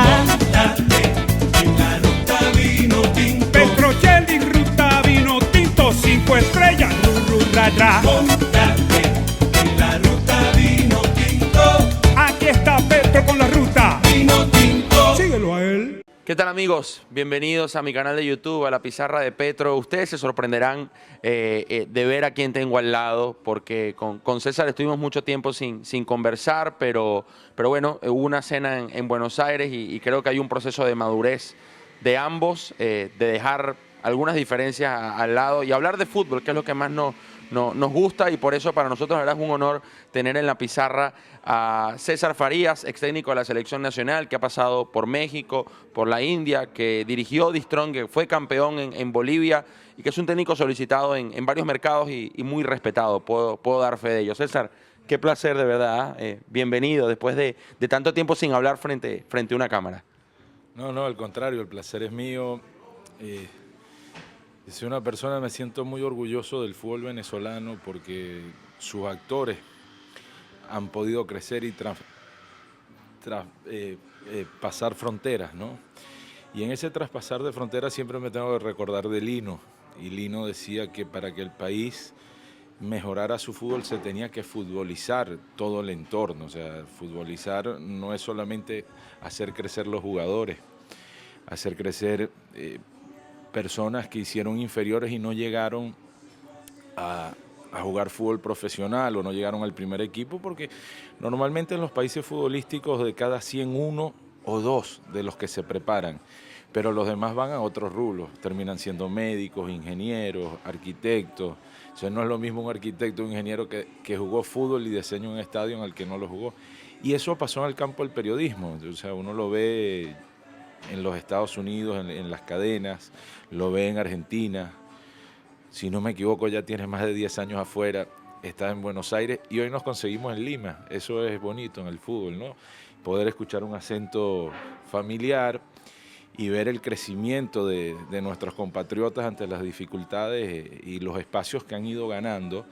Móntate en la ruta vino tinto. Petrocelli, ruta vino tinto, 5 estrellas, ra. Móntate en la ruta vino tinto. Aquí está Petro con la ruta Vino tinto. Síguelo a él. ¿Qué tal, amigos? Bienvenidos a mi canal de YouTube, a La Pizarra de Petro. Ustedes se sorprenderán de ver a quién tengo al lado, porque con César estuvimos mucho tiempo sin conversar, pero bueno, hubo una cena en Buenos Aires y creo que hay un proceso de madurez de ambos, de dejar algunas diferencias al lado y hablar de fútbol, que es lo que más nos gusta, y por eso para nosotros es un honor tener en la pizarra a César Farías, ex técnico de la selección nacional, que ha pasado por México, por la India, que dirigió Distrón, que fue campeón en Bolivia y que es un técnico solicitado en varios mercados y muy respetado. Puedo dar fe de ello. César, qué placer de verdad. Bienvenido después de tanto tiempo sin hablar frente a una cámara. No, al contrario, el placer es mío. Soy una persona, me siento muy orgulloso del fútbol venezolano porque sus actores han podido crecer y pasar fronteras, ¿no? Y en ese traspasar de fronteras siempre me tengo que recordar de Lino. Y Lino decía que para que el país mejorara su fútbol se tenía que futbolizar todo el entorno. O sea, futbolizar no es solamente hacer crecer los jugadores, hacer crecer personas que hicieron inferiores y no llegaron a jugar fútbol profesional o no llegaron al primer equipo, porque normalmente en los países futbolísticos de cada 100, 1 o 2 de los que se preparan, pero los demás van a otros rubros, terminan siendo médicos, ingenieros, arquitectos. O sea, no es lo mismo un arquitecto o un ingeniero que jugó fútbol y diseñó un estadio en el que no lo jugó. Y eso pasó en el campo del periodismo. O sea, uno lo ve en los Estados Unidos, en las cadenas, lo ve en Argentina. Si no me equivoco, ya tienes más de 10 años afuera, estás en Buenos Aires y hoy nos conseguimos en Lima. Eso es bonito en el fútbol, ¿no? Poder escuchar un acento familiar y ver el crecimiento de nuestros compatriotas ante las dificultades y los espacios que han ido ganando.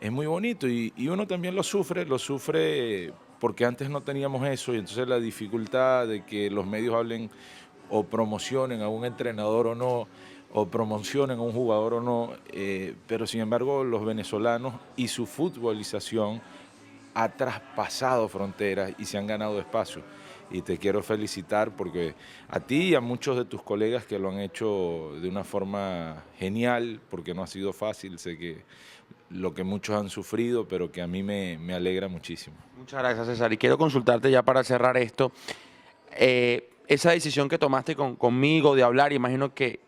Es muy bonito y uno también lo sufre porque antes no teníamos eso, y entonces la dificultad de que los medios hablen o promocionen a un entrenador o no, o promocionen a un jugador o no, pero sin embargo los venezolanos y su futbolización ha traspasado fronteras y se han ganado espacio. Y te quiero felicitar porque a ti y a muchos de tus colegas que lo han hecho de una forma genial, porque no ha sido fácil, sé que lo que muchos han sufrido, pero que a mí me alegra muchísimo. Muchas gracias, César. Y quiero consultarte ya para cerrar esto. Esa decisión que tomaste conmigo de hablar, imagino que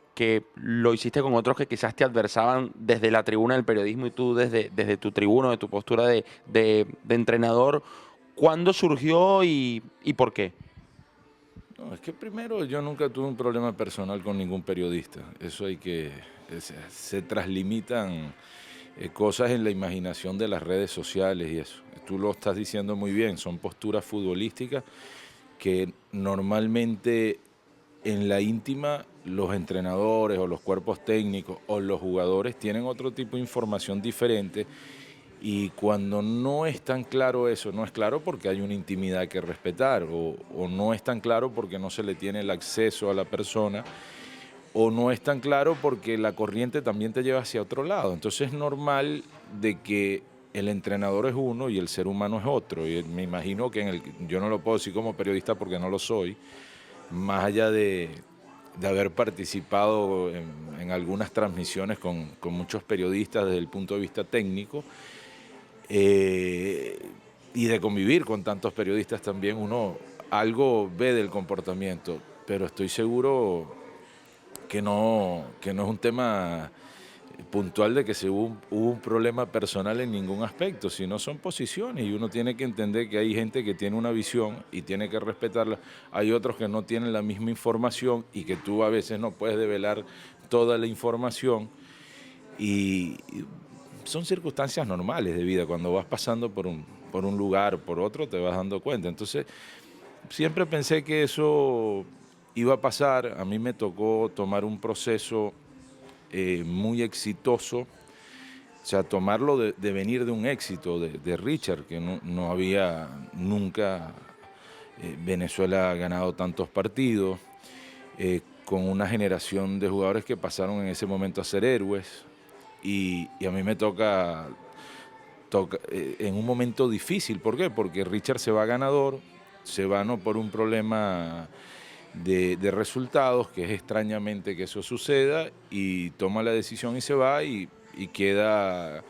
lo hiciste con otros que quizás te adversaban desde la tribuna del periodismo y tú desde tu tribuna, de tu postura de entrenador. ¿Cuándo surgió y por qué? No, es que primero yo nunca tuve un problema personal con ningún periodista. Eso se traslimitan cosas en la imaginación de las redes sociales y eso. Tú lo estás diciendo muy bien, son posturas futbolísticas que normalmente en la íntima los entrenadores o los cuerpos técnicos o los jugadores tienen otro tipo de información diferente, y cuando no es tan claro eso, no es claro porque hay una intimidad que respetar o no es tan claro porque no se le tiene el acceso a la persona, o no es tan claro porque la corriente también te lleva hacia otro lado. Entonces es normal de que el entrenador es uno y el ser humano es otro. Y me imagino que yo no lo puedo decir como periodista porque no lo soy, más allá de haber participado en algunas transmisiones con muchos periodistas desde el punto de vista técnico, y de convivir con tantos periodistas también, uno algo ve del comportamiento, pero estoy seguro que no es un tema puntual de que hubo un problema personal en ningún aspecto, sino son posiciones y uno tiene que entender que hay gente que tiene una visión y tiene que respetarla, hay otros que no tienen la misma información y que tú a veces no puedes develar toda la información, y son circunstancias normales de vida. Cuando vas pasando por un lugar, por otro, te vas dando cuenta. Entonces, siempre pensé que eso iba a pasar. A mí me tocó tomar un proceso muy exitoso, o sea, tomarlo de venir de un éxito de Richard, que no había nunca Venezuela ha ganado tantos partidos, con una generación de jugadores que pasaron en ese momento a ser héroes, y a mí me toca en un momento difícil. ¿Por qué? Porque Richard se va ganador, se va no por un problema de resultados, que es extrañamente que eso suceda, y toma la decisión y se va, y queda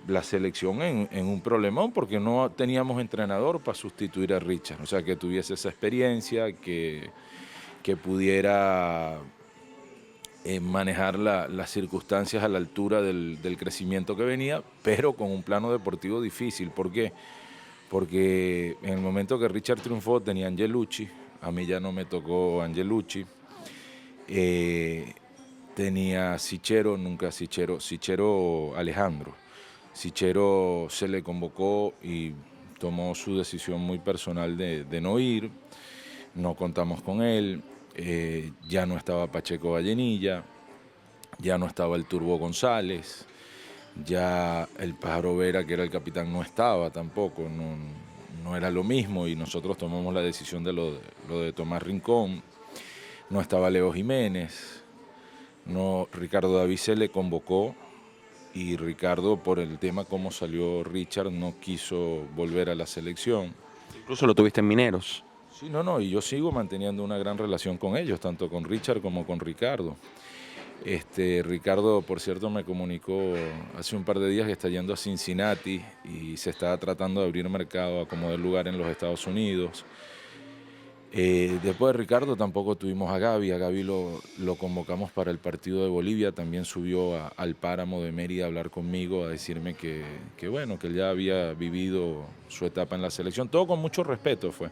la selección en un problemón, porque no teníamos entrenador para sustituir a Richard, o sea, que tuviese esa experiencia, que pudiera manejar las circunstancias a la altura del crecimiento que venía, pero con un plano deportivo difícil. ¿Por qué? Porque en el momento que Richard triunfó tenía Angelucci, a mí ya no me tocó Angelucci, tenía Sichero, Sichero Alejandro. Sichero se le convocó y tomó su decisión muy personal de no ir, no contamos con él. Ya no estaba Pacheco Vallenilla, ya no estaba el Turbo González, ya el Pájaro Vera, que era el capitán, no estaba tampoco, no era lo mismo, y nosotros tomamos la decisión de lo de Tomás Rincón. No estaba Leo Jiménez, Ricardo David se le convocó, y Ricardo, por el tema cómo salió Richard, no quiso volver a la selección. Incluso lo tuviste en Mineros. Sí, y yo sigo manteniendo una gran relación con ellos, tanto con Richard como con Ricardo. Ricardo, por cierto, me comunicó hace un par de días que está yendo a Cincinnati y se está tratando de abrir mercado, acomodar lugar en los Estados Unidos. Después de Ricardo tampoco tuvimos a Gaby lo convocamos para el partido de Bolivia, también subió al Páramo de Mérida a hablar conmigo, a decirme que él ya había vivido su etapa en la selección, todo con mucho respeto fue,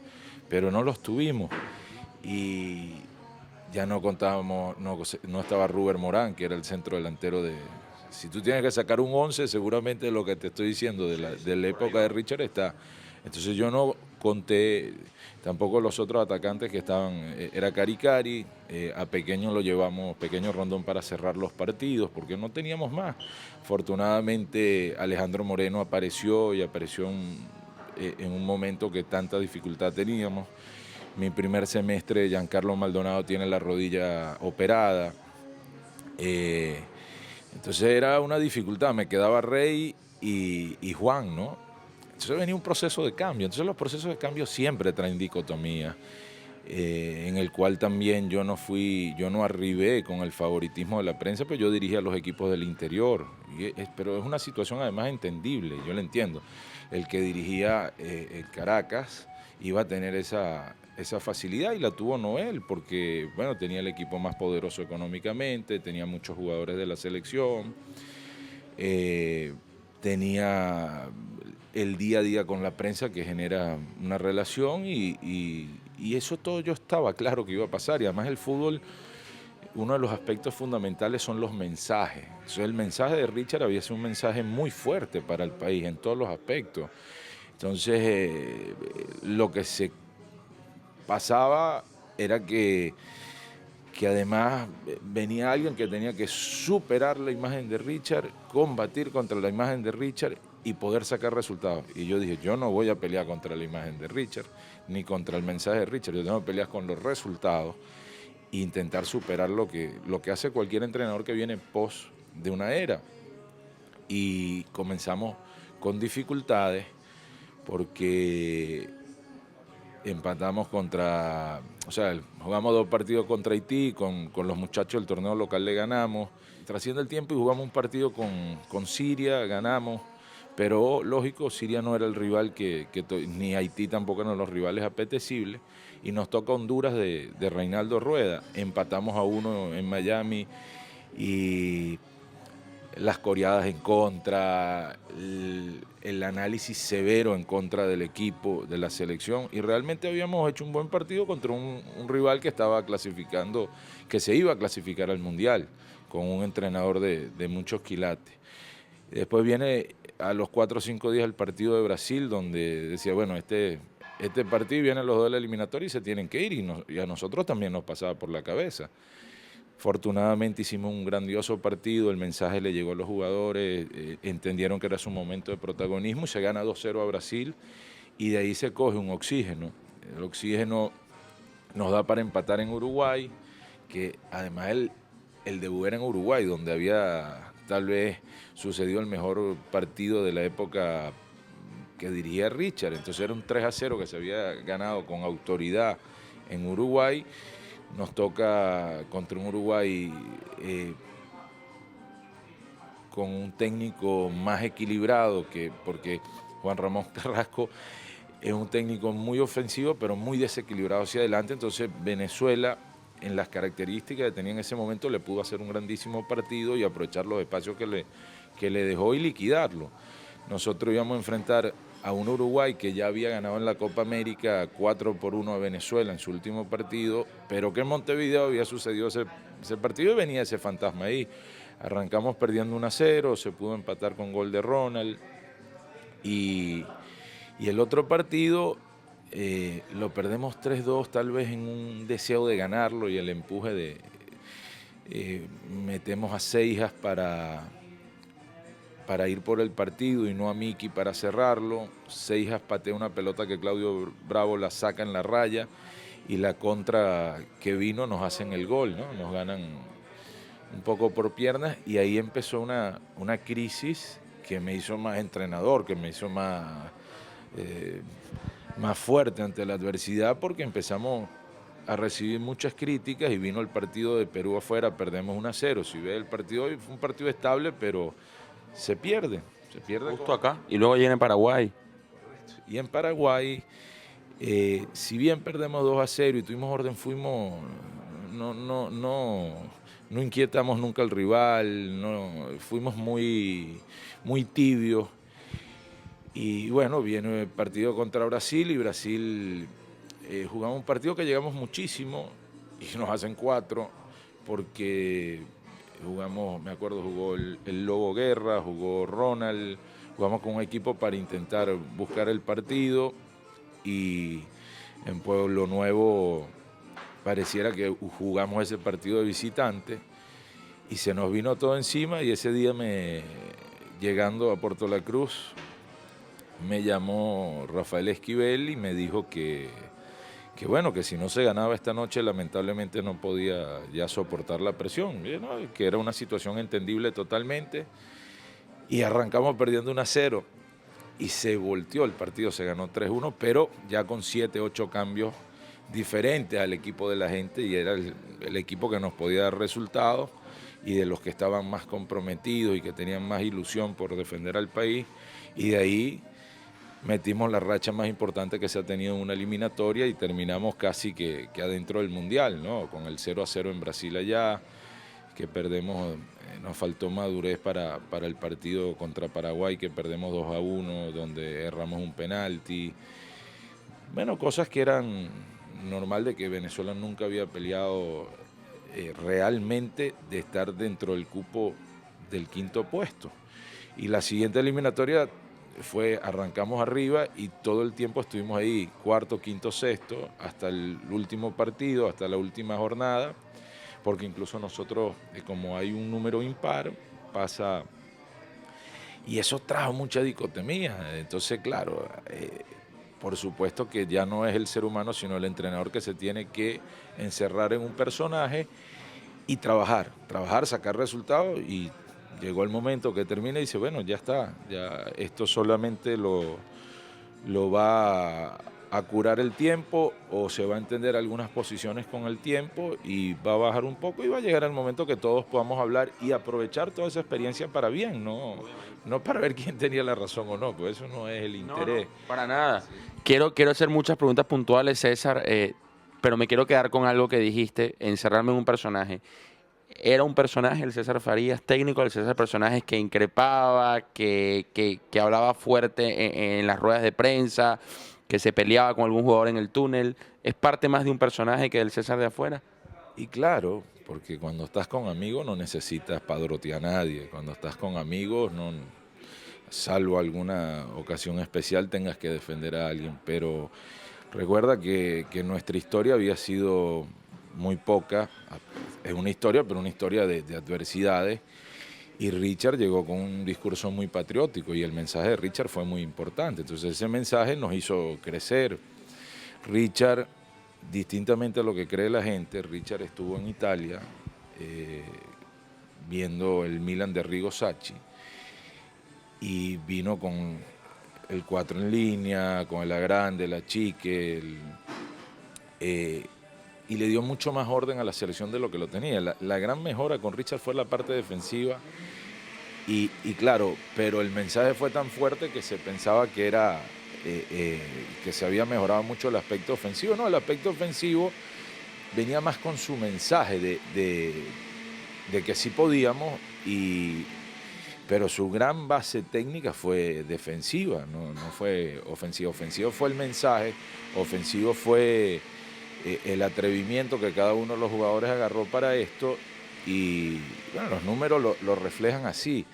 pero no los tuvimos, y ya no contábamos, no estaba Ruber Morán, que era el centro delantero de... Si tú tienes que sacar un 11, seguramente lo que te estoy diciendo de la época de Richard está. Entonces yo no conté tampoco los otros atacantes que estaban, era Cari, a Pequeño lo llevamos, Pequeño Rondón, para cerrar los partidos, porque no teníamos más. Afortunadamente Alejandro Moreno apareció, y apareció en un momento que tanta dificultad teníamos. Mi primer semestre, Giancarlo Maldonado tiene la rodilla operada, entonces era una dificultad, me quedaba Rey y Juan, ¿no? Entonces venía un proceso de cambio. Entonces los procesos de cambio siempre traen dicotomía, en el cual también yo no arribé con el favoritismo de la prensa, pero yo dirigía a los equipos del interior. Pero es una situación además entendible, yo la entiendo. El que dirigía el Caracas iba a tener esa facilidad, y la tuvo Noel, porque bueno, tenía el equipo más poderoso económicamente, tenía muchos jugadores de la selección, tenía el día a día con la prensa, que genera una relación, y eso todo yo estaba claro que iba a pasar. Y además el fútbol, uno de los aspectos fundamentales son los mensajes. Entonces el mensaje de Richard había sido un mensaje muy fuerte para el país en todos los aspectos. Entonces lo que se pasaba era que además venía alguien que tenía que superar la imagen de Richard, combatir contra la imagen de Richard y poder sacar resultados. Y yo dije, yo no voy a pelear contra la imagen de Richard, ni contra el mensaje de Richard, yo tengo que pelear con los resultados e intentar superar lo que hace cualquier entrenador que viene pos de una era. Y comenzamos con dificultades, porque empatamos jugamos 2 partidos contra Haití, con los muchachos del torneo local le ganamos, trasciende el tiempo y jugamos un partido con Siria, ganamos, pero lógico, Siria no era el rival ni Haití tampoco eran los rivales apetecibles, y nos toca Honduras de Reinaldo Rueda, empatamos a 1 en Miami, y las coreadas en contra, el análisis severo en contra del equipo, de la selección, y realmente habíamos hecho un buen partido contra un rival que estaba clasificando, que se iba a clasificar al Mundial, con un entrenador de muchos quilates. Después viene a los 4 o 5 días el partido de Brasil, donde decía, bueno, este partido, vienen los 2 de la eliminatoria y se tienen que ir, y a nosotros también nos pasaba por la cabeza. Afortunadamente hicimos un grandioso partido, el mensaje le llegó a los jugadores, entendieron que era su momento de protagonismo, y se gana 2-0 a Brasil, y de ahí se coge un oxígeno. el oxígeno nos da para empatar en Uruguay, que además el debut era en Uruguay, donde había tal vez sucedido el mejor partido de la época que dirigía Richard. Entonces era un 3-0 que se había ganado con autoridad en Uruguay. Nos toca contra un Uruguay con un técnico más equilibrado, porque Juan Ramón Carrasco es un técnico muy ofensivo, pero muy desequilibrado hacia adelante. Entonces Venezuela, en las características que tenía en ese momento, le pudo hacer un grandísimo partido y aprovechar los espacios que le dejó y liquidarlo. Nosotros íbamos a enfrentar a un Uruguay que ya había ganado en la Copa América 4-1 a Venezuela en su último partido, pero que en Montevideo había sucedido ese partido y venía ese fantasma ahí. Arrancamos perdiendo 1-0, se pudo empatar con gol de Ronald, y el otro partido lo perdemos 3-2, tal vez en un deseo de ganarlo y el empuje de... metemos a Seijas para ir por el partido y no a Miki para cerrarlo. Seijas patea una pelota que Claudio Bravo la saca en la raya y la contra que vino nos hacen el gol, ¿no? Nos ganan un poco por piernas y ahí empezó una crisis que me hizo más entrenador, que me hizo más fuerte ante la adversidad, porque empezamos a recibir muchas críticas y vino el partido de Perú afuera, perdemos 1-0. Si ve el partido hoy, fue un partido estable, pero se pierde. Justo acá. Y luego llega en Paraguay. Y en Paraguay, si bien perdemos 2-0 y tuvimos orden, no inquietamos nunca al rival, fuimos muy tibios. Y bueno, viene el partido contra Brasil y Brasil jugamos un partido que llegamos muchísimo y nos hacen 4 porque jugamos, me acuerdo, jugó el Lobo Guerra, jugó Ronald, jugamos con un equipo para intentar buscar el partido y en Pueblo Nuevo pareciera que jugamos ese partido de visitante y se nos vino todo encima y ese día llegando a Puerto La Cruz me llamó Rafael Esquivel y me dijo que bueno, que si no se ganaba esta noche lamentablemente no podía ya soportar la presión, ¿no? Que era una situación entendible totalmente y arrancamos perdiendo 1-0 y se volteó el partido, se ganó 3-1, pero ya con 7, 8 cambios diferentes al equipo de la gente y era el equipo que nos podía dar resultados y de los que estaban más comprometidos y que tenían más ilusión por defender al país y de ahí metimos la racha más importante que se ha tenido en una eliminatoria y terminamos casi que adentro del Mundial, ¿no? Con el 0-0 en Brasil allá, que perdemos, nos faltó madurez para el partido contra Paraguay, que perdemos 2-1, donde erramos un penalti. Bueno, cosas que eran normal de que Venezuela nunca había peleado realmente de estar dentro del cupo del 5º puesto. Y la siguiente eliminatoria arrancamos arriba y todo el tiempo estuvimos ahí, 4º, 5º, 6º, hasta el último partido, hasta la última jornada, porque incluso nosotros, como hay un número impar, pasa, y eso trajo mucha dicotomía. Entonces, claro, por supuesto que ya no es el ser humano, sino el entrenador que se tiene que encerrar en un personaje y trabajar, sacar resultados y llegó el momento que termina y dice, bueno, ya está, ya esto solamente lo va a curar el tiempo o se va a entender algunas posiciones con el tiempo y va a bajar un poco y va a llegar el momento que todos podamos hablar y aprovechar toda esa experiencia para bien, no para ver quién tenía la razón o no, pues eso no es el interés. No, para nada. Quiero hacer muchas preguntas puntuales, César, pero me quiero quedar con algo que dijiste, encerrarme en un personaje. Era un personaje, el César Farías, técnico del César, personajes que increpaba, que hablaba fuerte en las ruedas de prensa, que se peleaba con algún jugador en el túnel. ¿Es parte más de un personaje que del César de afuera? Y claro, porque cuando estás con amigos no necesitas padrotear a nadie. Cuando estás con amigos, no, salvo alguna ocasión especial, tengas que defender a alguien. Pero recuerda que nuestra historia había sido muy poca, es una historia, pero una historia de adversidades, y Richard llegó con un discurso muy patriótico y el mensaje de Richard fue muy importante, entonces ese mensaje nos hizo crecer. Richard, distintamente a lo que cree la gente, Richard estuvo en Italia viendo el Milan de Arrigo Sacchi y vino con el 4 en línea, con el Agrande, la Chique, y le dio mucho más orden a la selección de lo que lo tenía. La gran mejora con Richard fue la parte defensiva y claro, pero el mensaje fue tan fuerte que se pensaba que era que se había mejorado mucho el aspecto ofensivo. No, el aspecto ofensivo venía más con su mensaje de que sí podíamos, pero su gran base técnica fue defensiva, no fue ofensiva. Ofensivo fue el mensaje, ofensivo fue el atrevimiento que cada uno de los jugadores agarró para esto y bueno, los números lo reflejan así.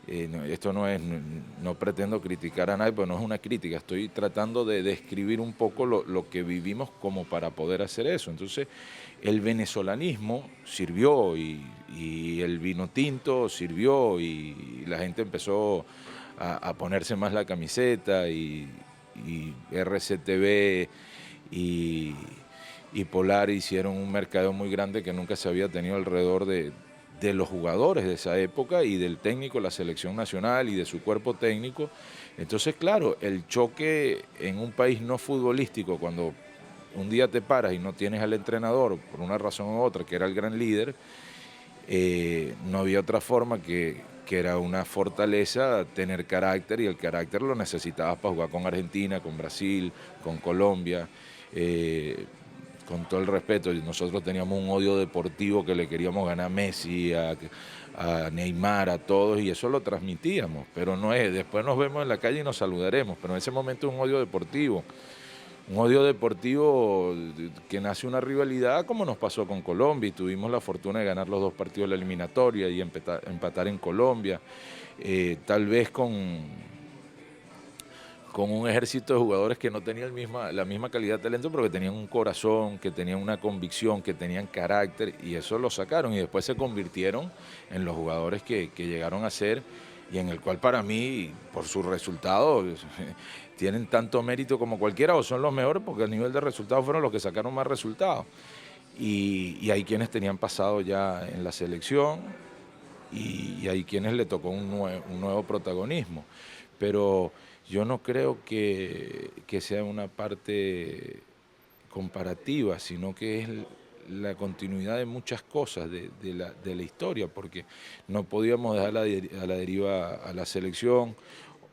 Esto no pretendo criticar a nadie, pues no es una crítica, estoy tratando de describir un poco lo que vivimos como para poder hacer eso. Entonces, el venezolanismo sirvió y el vino tinto sirvió y la gente empezó a ponerse más la camiseta y RCTV y Polar hicieron un mercadeo muy grande que nunca se había tenido alrededor de los jugadores de esa época y del técnico, la selección nacional y de su cuerpo técnico. Entonces, claro, el choque en un país no futbolístico, cuando un día te paras y no tienes al entrenador, por una razón u otra, que era el gran líder, no había otra forma que era una fortaleza tener carácter, y el carácter lo necesitabas para jugar con Argentina, con Brasil, con Colombia. Con todo el respeto, nosotros teníamos un odio deportivo que le queríamos ganar a Messi, a Neymar, a todos, y eso lo transmitíamos, pero no es, después nos vemos en la calle y nos saludaremos, pero en ese momento es un odio deportivo que nace una rivalidad como nos pasó con Colombia, y tuvimos la fortuna de ganar los 2 partidos de la eliminatoria y empatar en Colombia, tal vez con un ejército de jugadores que no tenían la misma calidad de talento, pero que tenían un corazón, que tenían una convicción, que tenían carácter, y eso lo sacaron, y después se convirtieron en los jugadores que llegaron a ser, y en el cual para mí, por sus resultados, tienen tanto mérito como cualquiera, o son los mejores, porque a nivel de resultados fueron los que sacaron más resultados. Y hay quienes tenían pasado ya en la selección, y hay quienes le tocó un nuevo protagonismo. Pero yo no creo que sea una parte comparativa, sino que es la continuidad de muchas cosas de la historia, porque no podíamos dejar a la deriva a la selección,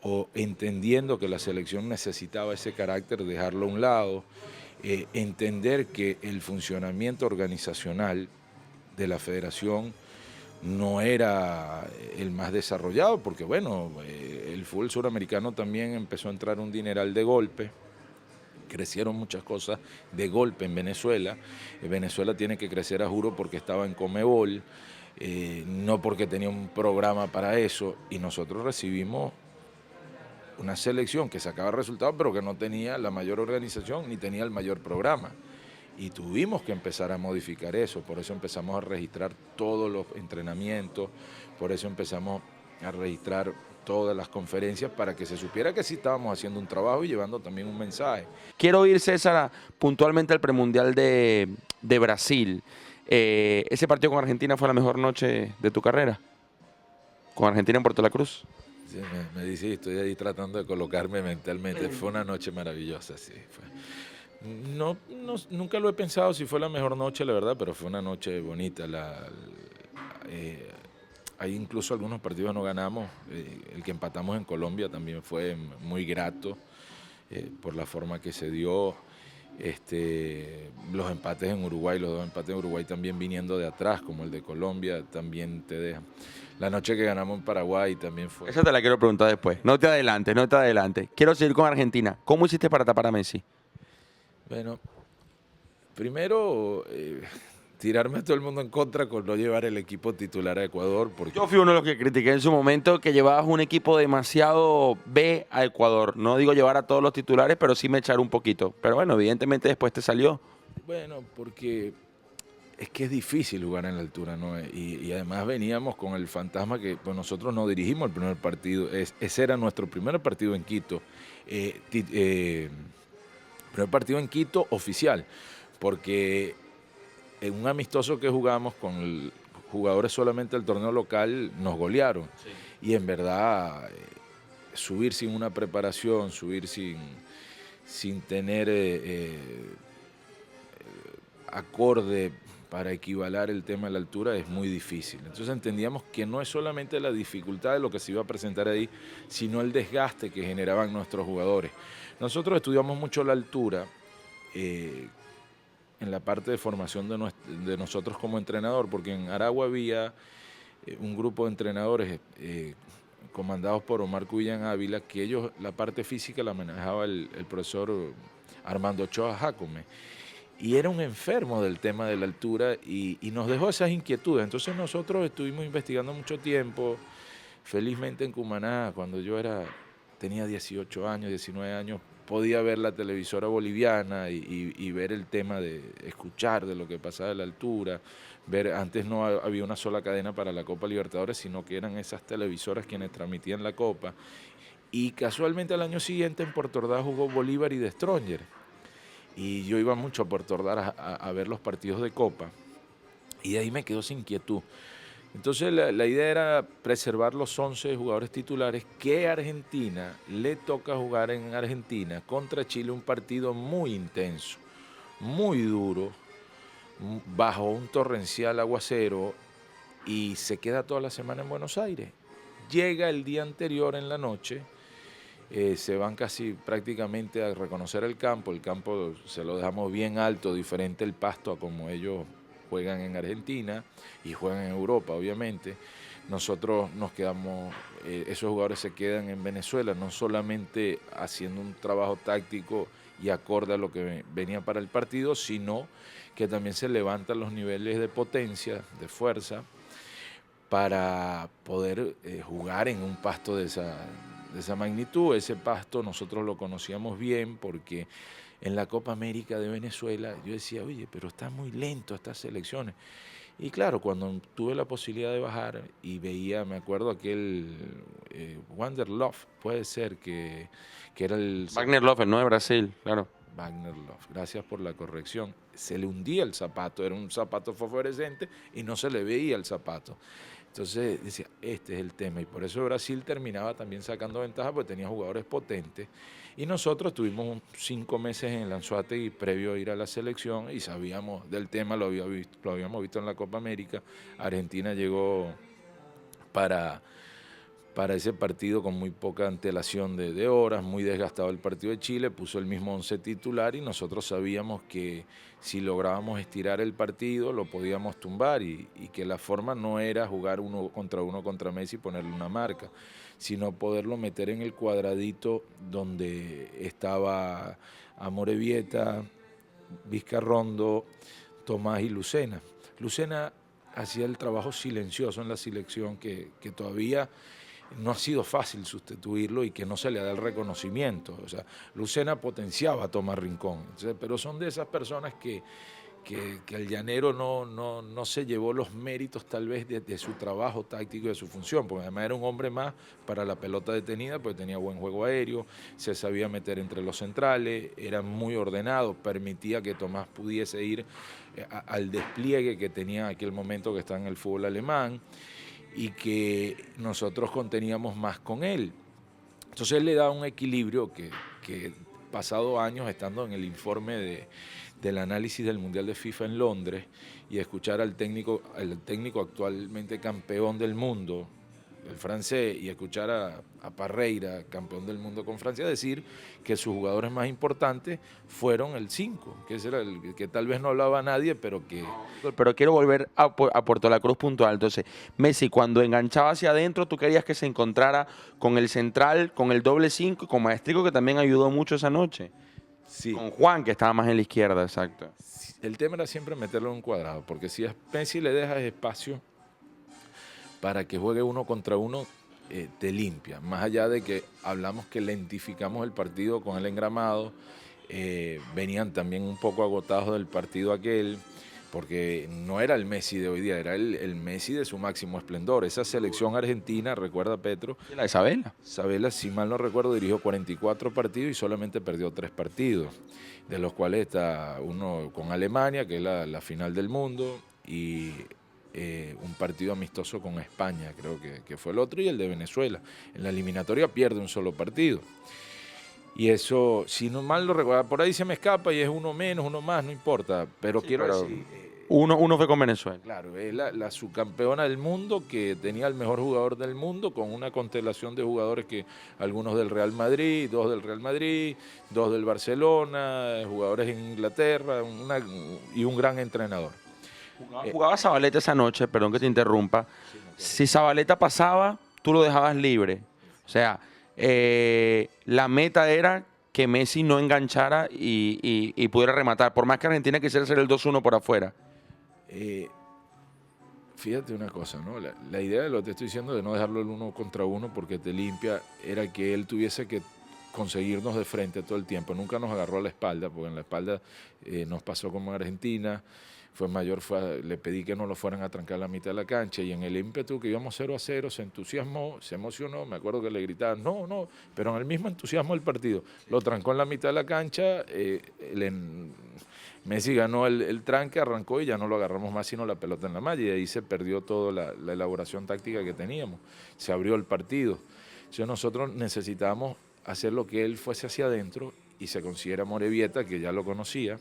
o entendiendo que la selección necesitaba ese carácter, dejarlo a un lado, entender que el funcionamiento organizacional de la federación no era el más desarrollado, porque bueno, el fútbol suramericano también empezó a entrar un dineral de golpe, crecieron muchas cosas de golpe en Venezuela. Venezuela tiene que crecer a juro porque estaba en Conmebol, no porque tenía un programa para eso, y nosotros recibimos una selección que sacaba resultados, pero que no tenía la mayor organización ni tenía el mayor programa. Y tuvimos que empezar a modificar eso, por eso empezamos a registrar todos los entrenamientos, por eso empezamos a registrar todas las conferencias, para que se supiera que sí estábamos haciendo un trabajo y llevando también un mensaje. Quiero ir, César, puntualmente al premundial de Brasil. ¿Ese partido con Argentina fue la mejor noche de tu carrera? ¿Con Argentina en Puerto La Cruz? Sí, me dice, estoy ahí tratando de colocarme mentalmente. Fue una noche maravillosa, sí. Nunca lo he pensado si fue la mejor noche, la verdad, pero fue una noche bonita. Hay incluso algunos partidos no ganamos. El que empatamos en Colombia también fue muy grato por la forma que se dio. Los empates en Uruguay, los 2 empates en Uruguay también viniendo de atrás, como el de Colombia, también te dejan. La noche que ganamos en Paraguay también fue. Esa te la quiero preguntar después. No te adelantes. Quiero seguir con Argentina. ¿Cómo hiciste para tapar a Messi? Bueno, primero tirarme a todo el mundo en contra con no llevar el equipo titular a Ecuador. Porque Yo fui uno de los que critiqué en su momento que llevabas un equipo demasiado B a Ecuador. No digo llevar a todos los titulares, pero sí me echar un poquito. Pero bueno, evidentemente después te salió. Bueno, porque es que es difícil jugar en la altura, ¿no? Y además veníamos con el fantasma que pues, nosotros no dirigimos el primer partido. Ese era nuestro primer partido en Quito. Primer partido en Quito oficial, porque en un amistoso que jugamos con jugadores solamente del torneo local nos golearon. Sí. Y en verdad, subir sin una preparación, subir sin tener acorde para equivalar el tema de la altura es muy difícil. Entonces entendíamos que no es solamente la dificultad de lo que se iba a presentar ahí, sino el desgaste que generaban nuestros jugadores. Nosotros estudiamos mucho la altura en la parte de formación de nosotros como entrenador, porque en Aragua había un grupo de entrenadores comandados por Omar Cuyán Ávila, que ellos la parte física la manejaba el profesor Armando Ochoa Jacome. Y era un enfermo del tema de la altura y nos dejó esas inquietudes. Entonces nosotros estuvimos investigando mucho tiempo. Felizmente en Cumaná, cuando yo tenía 18 años, 19 años, podía ver la televisora boliviana y ver el tema de escuchar de lo que pasaba de la altura. Antes no había una sola cadena para la Copa Libertadores, sino que eran esas televisoras quienes transmitían la Copa. Y casualmente al año siguiente en Puerto Ordaz jugó Bolívar y De Stronger. Y yo iba mucho a Puerto Ordaz a ver los partidos de Copa y de ahí me quedó esa inquietud. Entonces la idea era preservar los 11 jugadores titulares que Argentina le toca jugar en Argentina contra Chile, un partido muy intenso, muy duro, bajo un torrencial aguacero y se queda toda la semana en Buenos Aires. Llega el día anterior en la noche. Se van casi prácticamente a reconocer el campo se lo dejamos bien alto, diferente el pasto a como ellos juegan en Argentina y juegan en Europa, obviamente. Nosotros nos quedamos, esos jugadores se quedan en Venezuela, no solamente haciendo un trabajo táctico y acorde a lo que venía para el partido, sino que también se levantan los niveles de potencia, de fuerza, para poder jugar en un pasto de esa magnitud. Ese pasto nosotros lo conocíamos bien porque en la Copa América de Venezuela yo decía, oye, pero está muy lento estas selecciones. Y claro, cuando tuve la posibilidad de bajar y veía, me acuerdo aquel Wander Love, puede ser que era el... Wagner Love, no de Brasil, claro. Wagner Love, gracias por la corrección. Se le hundía el zapato, era un zapato fosforescente y no se le veía el zapato. Entonces decía, este es el tema, y por eso Brasil terminaba también sacando ventaja porque tenía jugadores potentes. Y nosotros tuvimos 5 meses en el Anzoátegui previo a ir a la selección y sabíamos del tema, lo habíamos visto en la Copa América. Argentina llegó para ese partido con muy poca antelación de horas, muy desgastado el partido de Chile, puso el mismo 11 titular y nosotros sabíamos que si lográbamos estirar el partido lo podíamos tumbar y que la forma no era jugar uno contra Messi y ponerle una marca, sino poderlo meter en el cuadradito donde estaba Amorebieta, Vizcarrondo, Tomás y Lucena. Lucena hacía el trabajo silencioso en la selección que todavía no ha sido fácil sustituirlo y que no se le da el reconocimiento. O sea, Lucena potenciaba a Tomás Rincón, pero son de esas personas que el llanero no se llevó los méritos tal vez de su trabajo táctico y de su función, porque además era un hombre más para la pelota detenida, porque tenía buen juego aéreo, se sabía meter entre los centrales, era muy ordenado, permitía que Tomás pudiese ir al despliegue que tenía en aquel momento que está en el fútbol alemán, y que nosotros conteníamos más con él. Entonces él le da un equilibrio que pasado años estando en el informe del análisis del Mundial de FIFA en Londres y escuchar al técnico actualmente campeón del mundo, el francés, y escuchar a Parreira, campeón del mundo con Francia, decir que sus jugadores más importantes fueron el 5, que ese era el que tal vez no hablaba a nadie, pero que... Pero quiero volver a Puerto La Cruz puntual. Entonces, Messi, cuando enganchaba hacia adentro, tú querías que se encontrara con el central, con el doble 5, con Maestrico, que también ayudó mucho esa noche. Sí. Con Juan, que estaba más en la izquierda, exacto. El tema era siempre meterlo en un cuadrado, porque si a Messi le dejas espacio para que juegue uno contra uno, te limpia. Más allá de que hablamos que lentificamos el partido con el engramado, venían también un poco agotados del partido aquel, porque no era el Messi de hoy día, era el Messi de su máximo esplendor. Esa selección argentina, recuerda Petro, La de Isabela. Sabela, si mal no recuerdo, dirigió 44 partidos y solamente perdió 3 partidos, de los cuales está uno con Alemania, que es la final del mundo, y un partido amistoso con España, creo que fue el otro, y el de Venezuela. En la eliminatoria pierde un solo partido. Y eso, si no mal lo recuerdo, por ahí se me escapa y es uno menos, uno más, no importa, pero Sí, quiero pero decir... uno fue con Venezuela. Claro, es la subcampeona del mundo que tenía el mejor jugador del mundo con una constelación de jugadores que algunos del Real Madrid, 2 del Real Madrid, 2 del Barcelona, jugadores en Inglaterra y un gran entrenador. Jugaba Zabaleta esa noche, perdón que te interrumpa. Si Zabaleta pasaba, tú lo dejabas libre. O sea, la meta era que Messi no enganchara y pudiera rematar, por más que Argentina quisiera hacer el 2-1 por afuera. Fíjate una cosa, ¿no? La idea de lo que te estoy diciendo de no dejarlo el 1 contra 1 porque te limpia era que él tuviese que conseguirnos de frente todo el tiempo. Nunca nos agarró a la espalda, porque en la espalda nos pasó como en Argentina. Fue mayor, le pedí que no lo fueran a trancar la mitad de la cancha y en el ímpetu que íbamos 0-0 se entusiasmó, se emocionó, me acuerdo que le gritaban no, no, pero en el mismo entusiasmo del partido lo trancó en la mitad de la cancha, Messi ganó el tranque, arrancó y ya no lo agarramos más sino la pelota en la malla y ahí se perdió toda la elaboración táctica que teníamos, se abrió el partido. Entonces nosotros necesitábamos hacer lo que él fuese hacia adentro y se considera Morevieta, que ya lo conocía,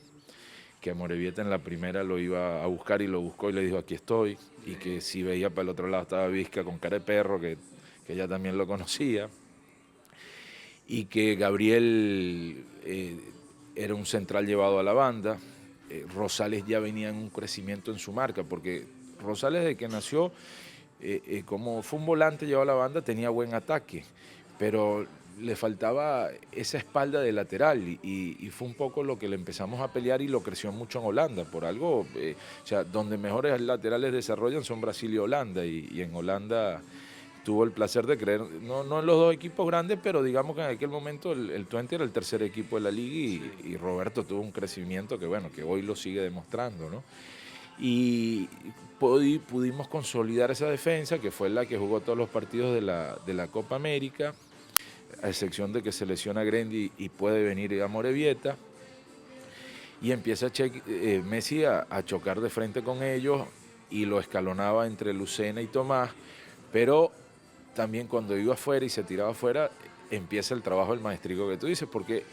que Morevieta en la primera lo iba a buscar y lo buscó y le dijo aquí estoy, y que si veía para el otro lado estaba Vizca con cara de perro, que ella también lo conocía, y que Gabriel era un central llevado a la banda. Rosales ya venía en un crecimiento en su marca, porque Rosales desde que nació, como fue un volante llevado a la banda, tenía buen ataque, pero le faltaba esa espalda de lateral y fue un poco lo que le empezamos a pelear y lo creció mucho en Holanda, por algo, o sea, donde mejores laterales desarrollan son Brasil y Holanda, y en Holanda tuvo el placer de creer, no en los 2 equipos grandes, pero digamos que en aquel momento el Twente era el tercer equipo de la liga y Roberto tuvo un crecimiento que bueno, que hoy lo sigue demostrando, ¿no? Y pudimos consolidar esa defensa, que fue la que jugó todos los partidos de la Copa América, a excepción de que se lesiona Grendi y puede venir a Morevieta, y empieza Messi a chocar de frente con ellos y lo escalonaba entre Lucena y Tomás, pero también cuando iba afuera y se tiraba afuera, empieza el trabajo del maestrico que tú dices, porque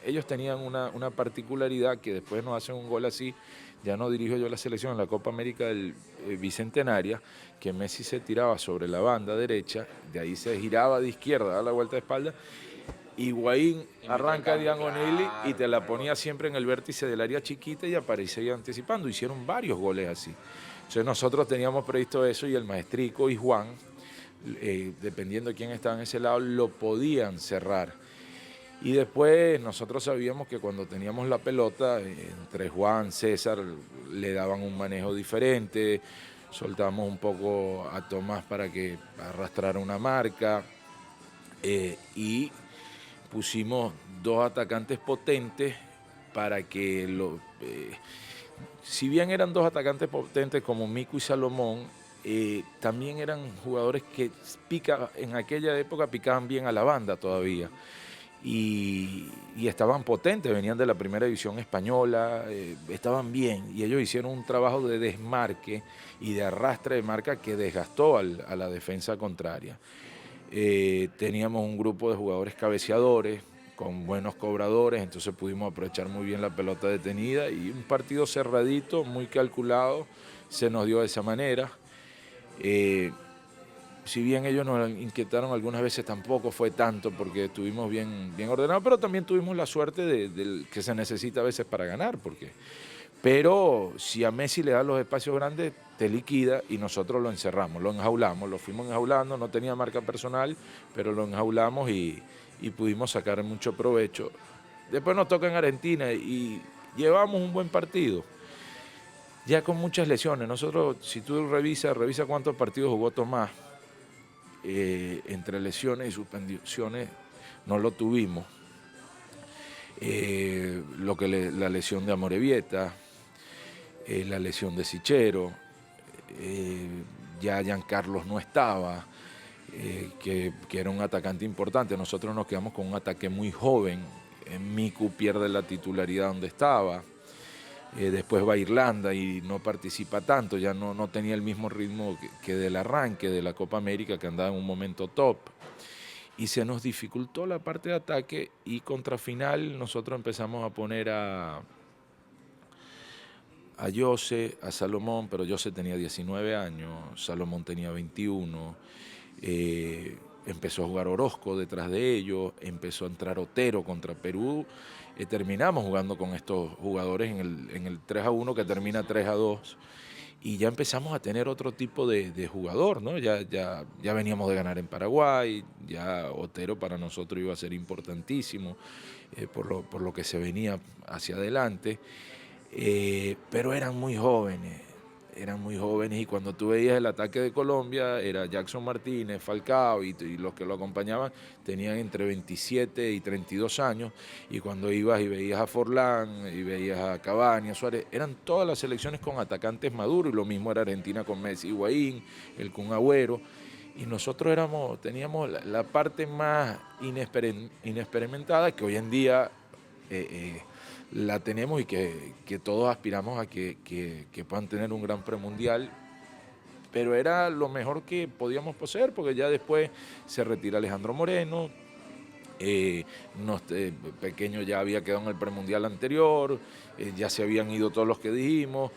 ellos tenían una particularidad que después nos hacen un gol así. Ya no dirijo yo la selección en la Copa América del Bicentenaria, que Messi se tiraba sobre la banda derecha, de ahí se giraba de izquierda, daba la vuelta de espalda, Higuaín arranca diagonal y te la ponía siempre en el vértice del área chiquita y aparecía anticipando. Hicieron varios goles así. Entonces nosotros teníamos previsto eso y el maestrico y Juan, dependiendo de quién estaba en ese lado, lo podían cerrar. Y después nosotros sabíamos que cuando teníamos la pelota, entre Juan, César, le daban un manejo diferente, soltábamos un poco a Tomás para que arrastrara una marca y pusimos 2 atacantes potentes para que, si bien eran 2 atacantes potentes como Mico y Salomón, también eran jugadores que en aquella época picaban bien a la banda todavía. Y estaban potentes, venían de la primera división española, estaban bien y ellos hicieron un trabajo de desmarque y de arrastre de marca que desgastó a la defensa contraria. Teníamos un grupo de jugadores cabeceadores con buenos cobradores, entonces pudimos aprovechar muy bien la pelota detenida y un partido cerradito, muy calculado, se nos dio de esa manera. Si bien ellos nos inquietaron algunas veces, tampoco fue tanto porque estuvimos bien ordenados, pero también tuvimos la suerte de que se necesita a veces para ganar. Pero si a Messi le da los espacios grandes, te liquida y nosotros lo encerramos, lo enjaulamos, lo fuimos enjaulando, no tenía marca personal, pero lo enjaulamos y pudimos sacar mucho provecho. Después nos toca en Argentina y llevamos un buen partido. Ya con muchas lesiones. Nosotros, si tú revisa cuántos partidos jugó Tomás, entre lesiones y suspensiones no lo tuvimos. La lesión de Amorevieta, la lesión de Sichero, ya Giancarlos no estaba, que era un atacante importante. Nosotros nos quedamos con un ataque muy joven. Miku pierde la titularidad donde estaba. Después va a Irlanda y no participa tanto, ya no tenía el mismo ritmo que del arranque de la Copa América, que andaba en un momento top. Y se nos dificultó la parte de ataque, y contra final nosotros empezamos a poner a Jose, a Salomón, pero Jose tenía 19 años, Salomón tenía 21, empezó a jugar Orozco detrás de ellos, empezó a entrar Otero contra Perú. Terminamos jugando con estos jugadores en el 3-1, que termina 3-2, y ya empezamos a tener otro tipo de jugador, ¿no? Ya veníamos de ganar en Paraguay, ya Otero para nosotros iba a ser importantísimo, por lo que se venía hacia adelante, pero eran muy jóvenes, y cuando tú veías el ataque de Colombia era Jackson Martínez, Falcao, y los que lo acompañaban tenían entre 27 y 32 años, y cuando ibas y veías a Forlán y veías a Cavani, a Suárez, eran todas las selecciones con atacantes maduros, y lo mismo era Argentina con Messi, Higuaín, el Kun Agüero, y nosotros teníamos la parte más inexperimentada, que hoy en día la tenemos, y que todos aspiramos a que puedan tener un gran premundial, pero era lo mejor que podíamos poseer, porque ya después se retira Alejandro Moreno, Pequeño ya había quedado en el premundial anterior, ya se habían ido todos los que dijimos,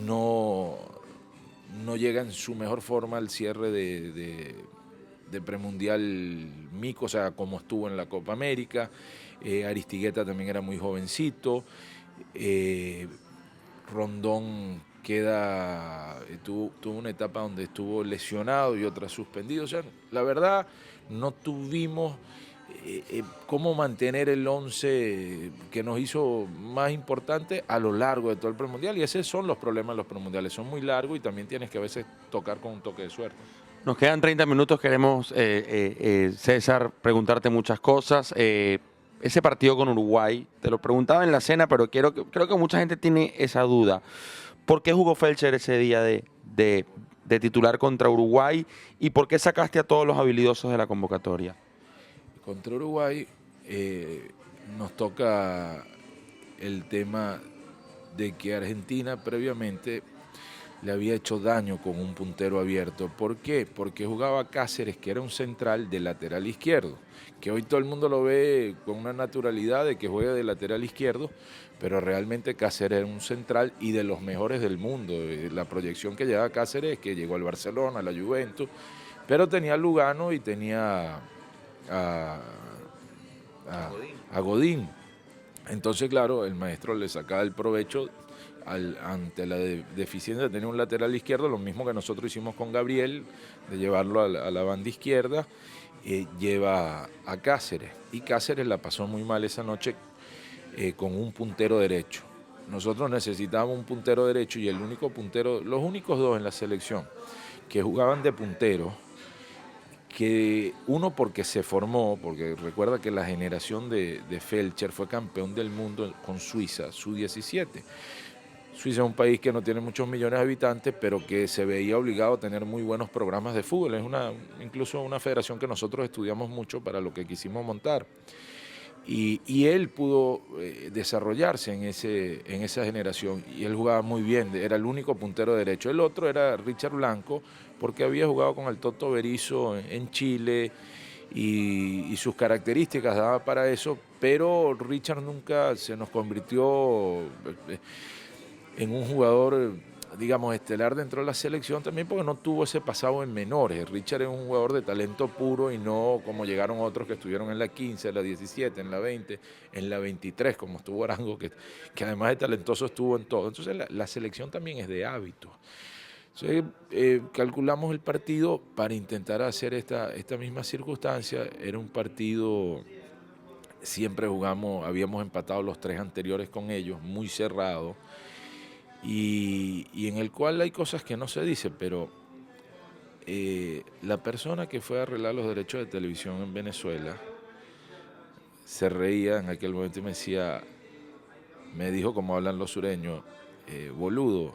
no llega en su mejor forma al cierre de premundial Mico, o sea, como estuvo en la Copa América. Aristigueta también era muy jovencito, Rondón tuvo una etapa donde estuvo lesionado y otra suspendido. O sea, la verdad, no tuvimos cómo mantener el 11 que nos hizo más importante a lo largo de todo el premundial, y esos son los problemas de los premundiales, son muy largos y también tienes que a veces tocar con un toque de suerte. Nos quedan 30 minutos, queremos, César, preguntarte muchas cosas. Ese partido con Uruguay, te lo preguntaba en la cena, pero creo que mucha gente tiene esa duda. ¿Por qué jugó Felcher ese día de titular contra Uruguay, y por qué sacaste a todos los habilidosos de la convocatoria? Contra Uruguay nos toca el tema de que Argentina previamente le había hecho daño con un puntero abierto. ¿Por qué? Porque jugaba Cáceres, que era un central de lateral izquierdo, que hoy todo el mundo lo ve con una naturalidad de que juega de lateral izquierdo, pero realmente Cáceres era un central y de los mejores del mundo. La proyección que llevaba Cáceres es que llegó al Barcelona, a la Juventus, pero tenía a Lugano y tenía a Godín. Entonces, claro, el maestro le sacaba el provecho ante la deficiencia de tener un lateral izquierdo, lo mismo que nosotros hicimos con Gabriel, de llevarlo a la banda izquierda. Lleva a Cáceres, y Cáceres la pasó muy mal esa noche con un puntero derecho. Nosotros necesitábamos un puntero derecho, y los únicos dos en la selección que jugaban de puntero, que uno porque se formó, porque recuerda que la generación de Felcher fue campeón del mundo con Suiza, Sub-17. Suiza es un país que no tiene muchos millones de habitantes, pero que se veía obligado a tener muy buenos programas de fútbol. Es incluso una federación que nosotros estudiamos mucho para lo que quisimos montar. Y él pudo desarrollarse en esa generación, y él jugaba muy bien, era el único puntero derecho. El otro era Richard Blanco, porque había jugado con el Toto Berizzo en Chile, y sus características daban para eso, pero Richard nunca se nos convirtió en un jugador, digamos, estelar dentro de la selección, también porque no tuvo ese pasado en menores. Richard es un jugador de talento puro, y no como llegaron otros que estuvieron en la 15, en la 17, en la 20, en la 23, como estuvo Arango, que además de talentoso estuvo en todo. Entonces la selección también es de hábitos. Entonces, calculamos el partido para intentar hacer esta misma circunstancia. Era un partido, siempre habíamos empatado los 3 anteriores con ellos, muy cerrado, y en el cual hay cosas que no se dicen, pero la persona que fue a arreglar los derechos de televisión en Venezuela se reía en aquel momento y me dijo, como hablan los sureños, boludo,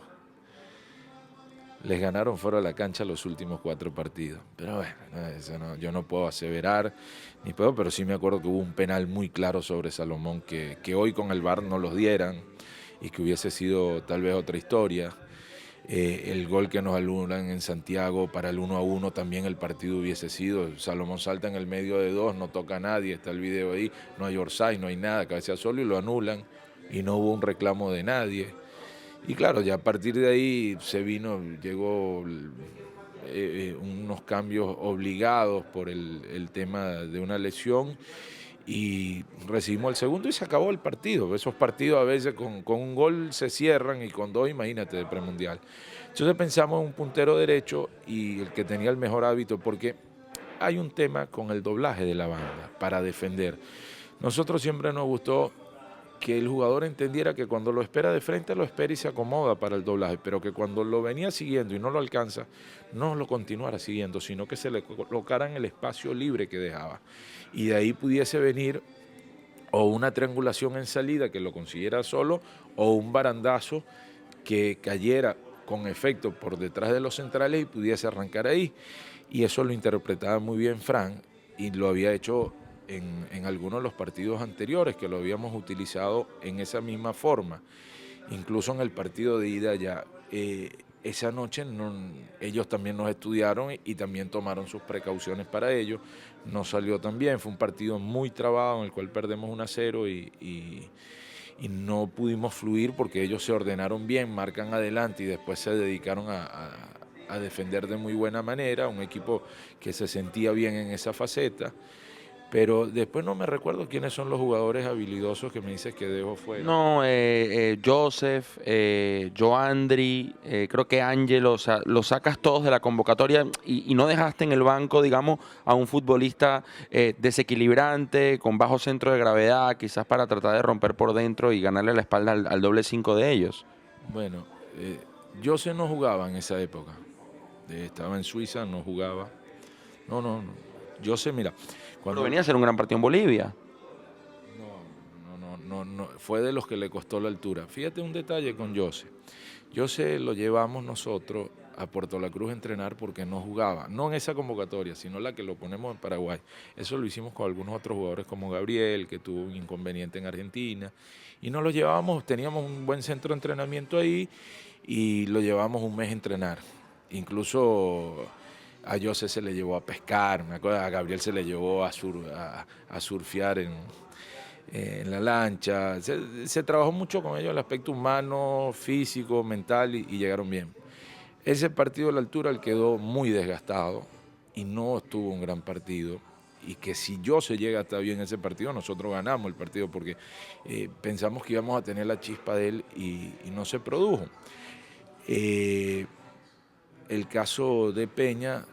les ganaron fuera de la cancha los últimos 4 partidos. Pero bueno, eso no, yo no puedo aseverar, ni puedo, pero sí me acuerdo que hubo un penal muy claro sobre Salomón que hoy con el VAR no los dieran y que hubiese sido tal vez otra historia. El gol que nos anulan en Santiago para el 1-1 también el partido hubiese sido. Salomón salta en el medio de 2, no toca a nadie, está el video ahí, no hay offside, no hay nada, cabecea solo y lo anulan y no hubo un reclamo de nadie. Y claro, ya a partir de ahí llegó unos cambios obligados por el tema de una lesión y recibimos el segundo y se acabó el partido. Esos partidos a veces con un gol se cierran y con 2, imagínate, de premundial. Entonces pensamos en un puntero derecho y el que tenía el mejor hábito, porque hay un tema con el doblaje de la banda para defender. Nosotros siempre nos gustó que el jugador entendiera que cuando lo espera de frente lo espera y se acomoda para el doblaje, pero que cuando lo venía siguiendo y no lo alcanza, no lo continuara siguiendo, sino que se le colocara en el espacio libre que dejaba. Y de ahí pudiese venir o una triangulación en salida que lo consiguiera solo, o un barandazo que cayera con efecto por detrás de los centrales y pudiese arrancar ahí. Y eso lo interpretaba muy bien Fran y lo había hecho en algunos de los partidos anteriores, que lo habíamos utilizado en esa misma forma. Incluso en el partido de ida ya, esa noche ellos también nos estudiaron y también tomaron sus precauciones para ello. No salió tan bien, fue un partido muy trabado en el cual perdemos 1-0 y no pudimos fluir porque ellos se ordenaron bien, marcan adelante y después se dedicaron a defender de muy buena manera, un equipo que se sentía bien en esa faceta. Pero después no me recuerdo quiénes son los jugadores habilidosos que me dices que dejo fuera. No, Joseph, Joandri, creo que Ángelo, o sea, los sacas todos de la convocatoria y no dejaste en el banco, digamos, a un futbolista desequilibrante, con bajo centro de gravedad, quizás para tratar de romper por dentro y ganarle la espalda al doble 5 de ellos. Bueno, Joseph no jugaba en esa época. Estaba en Suiza, no jugaba. No. Joseph, mira. Pero venía a ser un gran partido en Bolivia. No, fue de los que le costó la altura. Fíjate un detalle con José. José lo llevamos nosotros a Puerto La Cruz a entrenar porque no jugaba, no en esa convocatoria, sino la que lo ponemos en Paraguay. Eso lo hicimos con algunos otros jugadores como Gabriel, que tuvo un inconveniente en Argentina, y nos lo llevábamos, teníamos un buen centro de entrenamiento ahí, y lo llevábamos un mes a entrenar. Incluso a José se le llevó a pescar, me acuerdo, a Gabriel se le llevó a surfear en la lancha. Se trabajó mucho con ellos el aspecto humano, físico, mental y llegaron bien. Ese partido a la altura él quedó muy desgastado y no estuvo un gran partido. Y que si José llega a estar bien ese partido, nosotros ganamos el partido porque pensamos que íbamos a tener la chispa de él y no se produjo. El caso de Peña,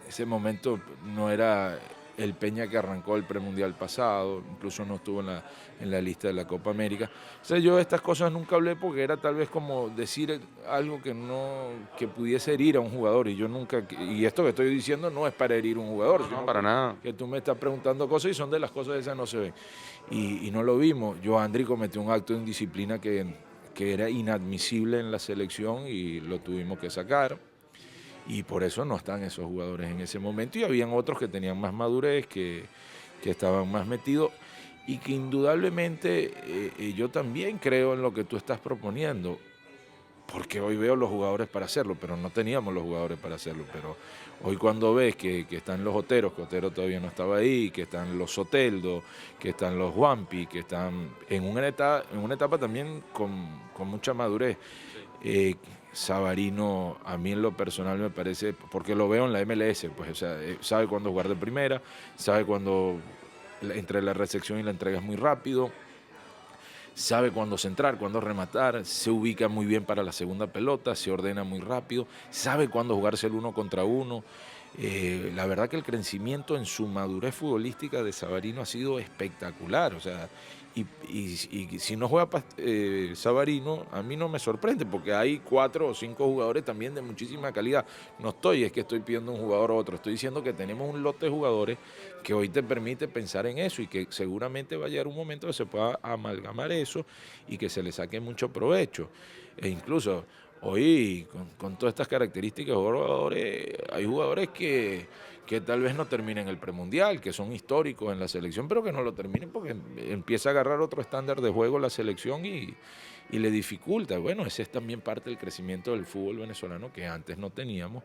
ese momento no era el Peña que arrancó el premundial pasado, incluso no estuvo en la lista de la Copa América. O sea, yo de estas cosas nunca hablé porque era tal vez como decir algo que pudiese herir a un jugador, y yo nunca, y esto que estoy diciendo no es para herir a un jugador, No, para nada. que tú me estás preguntando cosas y son de las cosas esas no se ven. Y no lo vimos. Joandri cometió un acto de indisciplina que era inadmisible en la selección y lo tuvimos que sacar. Y por eso no están esos jugadores en ese momento. Y habían otros que tenían más madurez, que estaban más metidos. Y que indudablemente yo también creo en lo que tú estás proponiendo. Porque hoy veo los jugadores para hacerlo, pero no teníamos los jugadores para hacerlo. Pero hoy cuando ves que están los Oteros, que Otero todavía no estaba ahí, que están los Soteldo, que están los Juanpi, que están en una etapa también con mucha madurez. Savarino, a mí en lo personal me parece, porque lo veo en la MLS, pues, o sea, sabe cuándo jugar de primera, sabe cuándo entre la recepción y la entrega es muy rápido, sabe cuándo centrar, cuándo rematar, se ubica muy bien para la segunda pelota, se ordena muy rápido, sabe cuándo jugarse el 1 contra 1. La verdad que el crecimiento en su madurez futbolística de Savarino ha sido espectacular. O sea, y si no juega Savarino, a mí no me sorprende, porque hay 4 o 5 jugadores también de muchísima calidad. Es que estoy pidiendo un jugador a otro, estoy diciendo que tenemos un lote de jugadores que hoy te permite pensar en eso y que seguramente va a llegar un momento que se pueda amalgamar eso y que se le saque mucho provecho. E incluso hoy, con todas estas características, hay jugadores que tal vez no terminen el premundial, que son históricos en la selección, pero que no lo terminen porque empieza a agarrar otro estándar de juego la selección y le dificulta. Bueno, ese es también parte del crecimiento del fútbol venezolano que antes no teníamos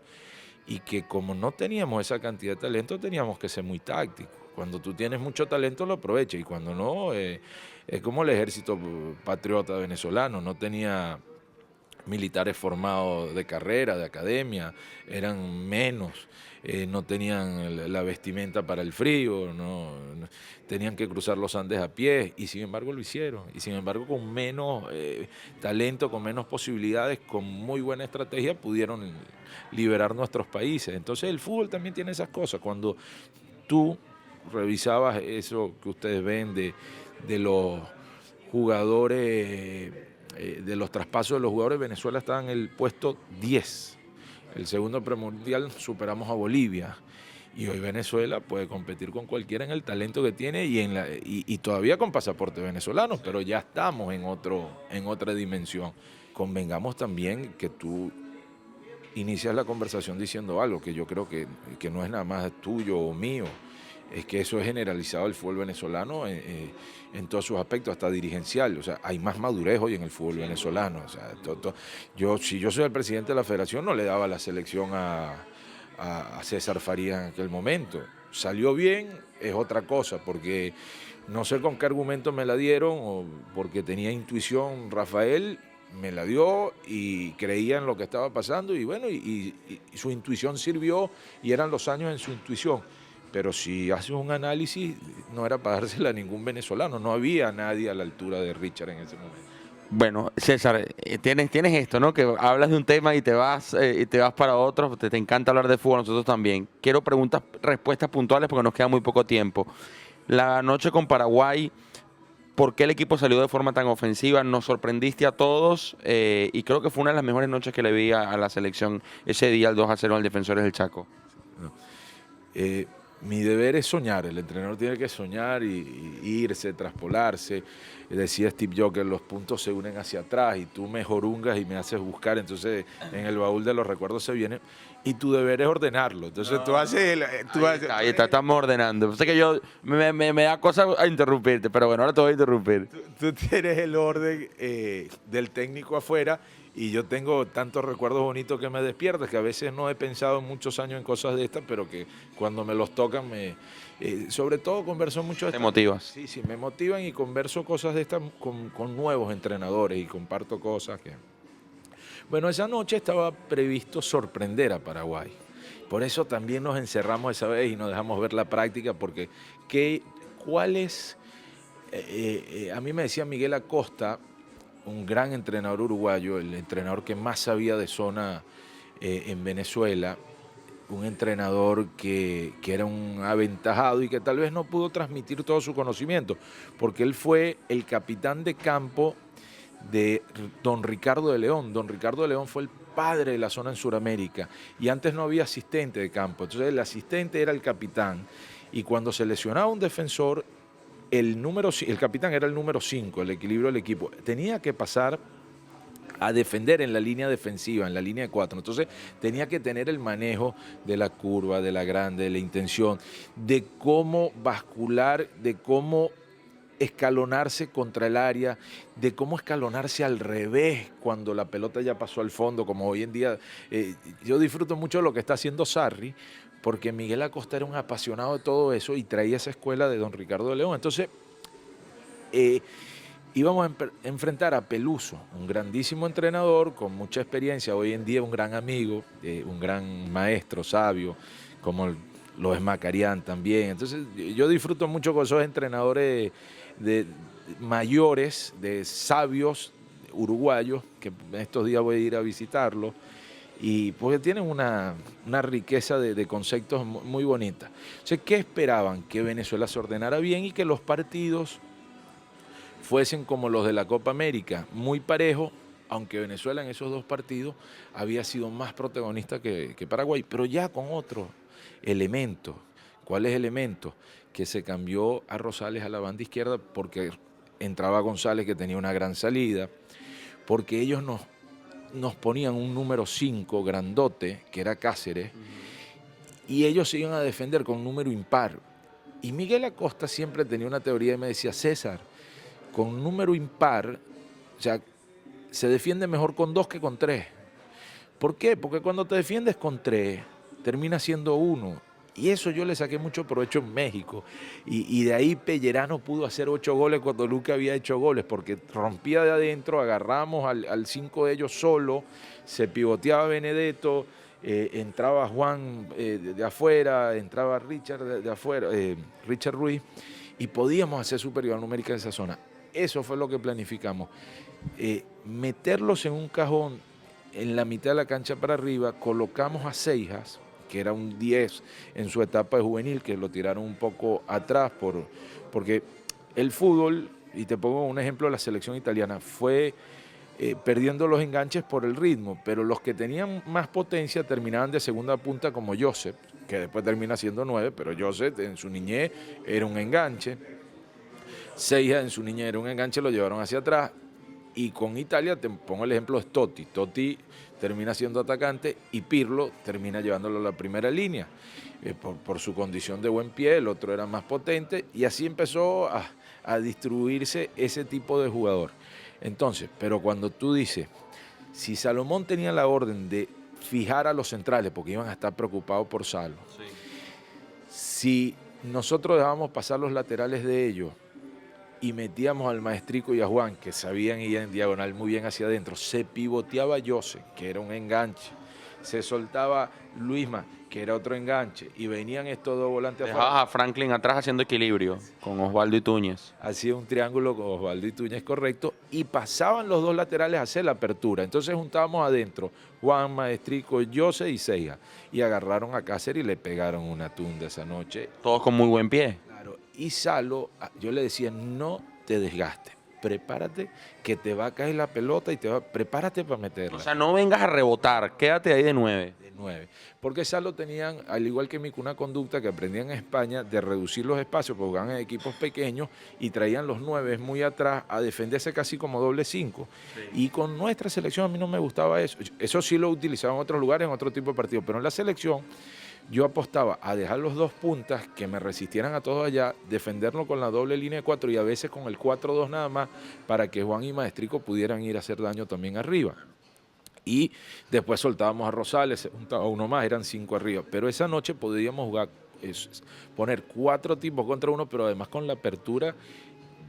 y que como no teníamos esa cantidad de talento teníamos que ser muy tácticos. Cuando tú tienes mucho talento lo aprovechas y cuando no, es como el ejército patriota venezolano, no tenía militares formados de carrera, de academia, eran menos, no tenían la vestimenta para el frío, tenían que cruzar los Andes a pie y sin embargo lo hicieron. Y sin embargo con menos talento, con menos posibilidades, con muy buena estrategia pudieron liberar nuestros países. Entonces el fútbol también tiene esas cosas. Cuando tú revisabas eso que ustedes ven de los jugadores, de los traspasos de los jugadores, Venezuela estaba en el puesto 10. El segundo premundial superamos a Bolivia. Y hoy Venezuela puede competir con cualquiera en el talento que tiene y todavía con pasaporte venezolano, pero ya estamos en otra dimensión. Convengamos también que tú inicias la conversación diciendo algo que yo creo que no es nada más tuyo o mío. Es que eso es generalizado el fútbol venezolano en todos sus aspectos, hasta dirigencial. O sea, hay más madurez hoy en el fútbol venezolano. O sea, si yo soy el presidente de la federación, no le daba la selección a César Farías en aquel momento. Salió bien, es otra cosa, porque no sé con qué argumento me la dieron, o porque tenía intuición Rafael, me la dio y creía en lo que estaba pasando, y bueno, y su intuición sirvió, y eran los años en su intuición. Pero si haces un análisis, no era para dársela a ningún venezolano, no había nadie a la altura de Richard en ese momento. Bueno, César, tienes esto, ¿no? Que hablas de un tema y te vas para otro, te encanta hablar de fútbol, nosotros también. Quiero respuestas puntuales porque nos queda muy poco tiempo. La noche con Paraguay, ¿por qué el equipo salió de forma tan ofensiva? Nos sorprendiste a todos y creo que fue una de las mejores noches que le vi a la selección ese día, el 2-0 al Defensores del Chaco. No. Mi deber es soñar, el entrenador tiene que soñar y irse, traspolarse. Decía Steve Jobs, los puntos se unen hacia atrás y tú me jorungas y me haces buscar, entonces en el baúl de los recuerdos se viene y tu deber es ordenarlo. Entonces tú haces... Ahí está, estamos ordenando. Sé que yo me da cosa a interrumpirte, pero bueno, ahora te voy a interrumpir. Tú tienes el orden del técnico afuera. Y yo tengo tantos recuerdos bonitos que me despiertan, que a veces no he pensado en muchos años en cosas de estas, pero que cuando me los tocan, sobre todo converso mucho de ¿Te estas. motivas? Sí, me motivan y converso cosas de estas con nuevos entrenadores y comparto cosas que... Bueno, esa noche estaba previsto sorprender a Paraguay. Por eso también nos encerramos esa vez y nos dejamos ver la práctica, porque ¿cuál es? A mí me decía Miguel Acosta, un gran entrenador uruguayo, el entrenador que más sabía de zona en Venezuela, un entrenador que era un aventajado y que tal vez no pudo transmitir todo su conocimiento, porque él fue el capitán de campo de don Ricardo de León. Don Ricardo de León fue el padre de la zona en Sudamérica y antes no había asistente de campo, entonces el asistente era el capitán y cuando se lesionaba un defensor, el capitán era el número 5, el equilibrio del equipo. Tenía que pasar a defender en la línea defensiva, en la línea de 4. Entonces tenía que tener el manejo de la curva, de la grande, de la intención, de cómo bascular, de cómo escalonarse contra el área, de cómo escalonarse al revés cuando la pelota ya pasó al fondo, como hoy en día. Yo disfruto mucho de lo que está haciendo Sarri, porque Miguel Acosta era un apasionado de todo eso y traía esa escuela de don Ricardo de León. Entonces, íbamos a enfrentar a Peluso, un grandísimo entrenador con mucha experiencia, hoy en día un gran amigo, un gran maestro, sabio, como lo es Macarián también. Entonces, yo disfruto mucho con esos entrenadores mayores, de sabios uruguayos, que estos días voy a ir a visitarlos. y porque tienen una riqueza de conceptos muy bonita. Entonces, ¿qué esperaban? Que Venezuela se ordenara bien y que los partidos fuesen como los de la Copa América, muy parejos, aunque Venezuela en esos dos partidos había sido más protagonista que Paraguay, pero ya con otros elementos. ¿Cuáles elementos? Que se cambió a Rosales a la banda izquierda porque entraba González, que tenía una gran salida, porque ellos nos ponían un número 5 grandote, que era Cáceres, y ellos se iban a defender con un número impar. Y Miguel Acosta siempre tenía una teoría y me decía, César, con un número impar, o sea, se defiende mejor con 2 que con 3. ¿Por qué? Porque cuando te defiendes con 3, termina siendo 1. Y eso yo le saqué mucho provecho en México. Y de ahí Pellerano pudo hacer 8 goles cuando Luca había hecho goles, porque rompía de adentro, agarramos al 5 de ellos solo, se pivoteaba Benedetto, entraba Juan de afuera, entraba Richard de afuera, Richard Ruiz, y podíamos hacer superioridad numérica en esa zona. Eso fue lo que planificamos. Meterlos en un cajón en la mitad de la cancha para arriba, colocamos a Seijas, que era un 10 en su etapa de juvenil, que lo tiraron un poco atrás, porque el fútbol, y te pongo un ejemplo de la selección italiana, fue perdiendo los enganches por el ritmo, pero los que tenían más potencia terminaban de segunda punta, como Josep, que después termina siendo 9, pero Josep en su niñez era un enganche, Seijas en su niñez era un enganche, lo llevaron hacia atrás, y con Italia te pongo el ejemplo de Totti. Totti termina siendo atacante y Pirlo termina llevándolo a la primera línea por su condición de buen pie, el otro era más potente y así empezó a distribuirse ese tipo de jugador. Entonces, pero cuando tú dices, si Salomón tenía la orden de fijar a los centrales porque iban a estar preocupados por Salo, sí. Si nosotros dejábamos pasar los laterales de ellos y metíamos al Maestrico y a Juan, que sabían ir en diagonal muy bien hacia adentro, se pivoteaba Jose, que era un enganche, se soltaba Luisma, que era otro enganche, y venían estos dos volantes afuera. Dejabas a Franklin atrás haciendo equilibrio con Osvaldo y Túñez. Hacía un triángulo con Osvaldo y Túñez, correcto, y pasaban los dos laterales a hacer la apertura. Entonces juntábamos adentro Juan, Maestrico, Jose y Seiga, y agarraron a Cáceres y le pegaron una tunda esa noche. Todos con muy buen pie. Y Salo, yo le decía, no te desgastes, prepárate que te va a caer la pelota y prepárate para meterla. O sea, no vengas a rebotar, quédate ahí de 9. De 9. Porque Salo tenían, al igual que Mico, una conducta que aprendían en España de reducir los espacios, porque jugaban en equipos pequeños y traían los 9 muy atrás a defenderse casi como doble 5. Sí. Y con nuestra selección a mí no me gustaba eso. Eso sí lo utilizaba en otros lugares, en otro tipo de partidos, pero en la selección yo apostaba a dejar los dos puntas que me resistieran a todos allá, defenderlo con la doble línea de 4 y a veces con el 4-2 nada más para que Juan y Maestrico pudieran ir a hacer daño también arriba. Y después soltábamos a Rosales, a uno más, eran 5 arriba. Pero esa noche podíamos jugar, poner 4 tipos contra 1, pero además con la apertura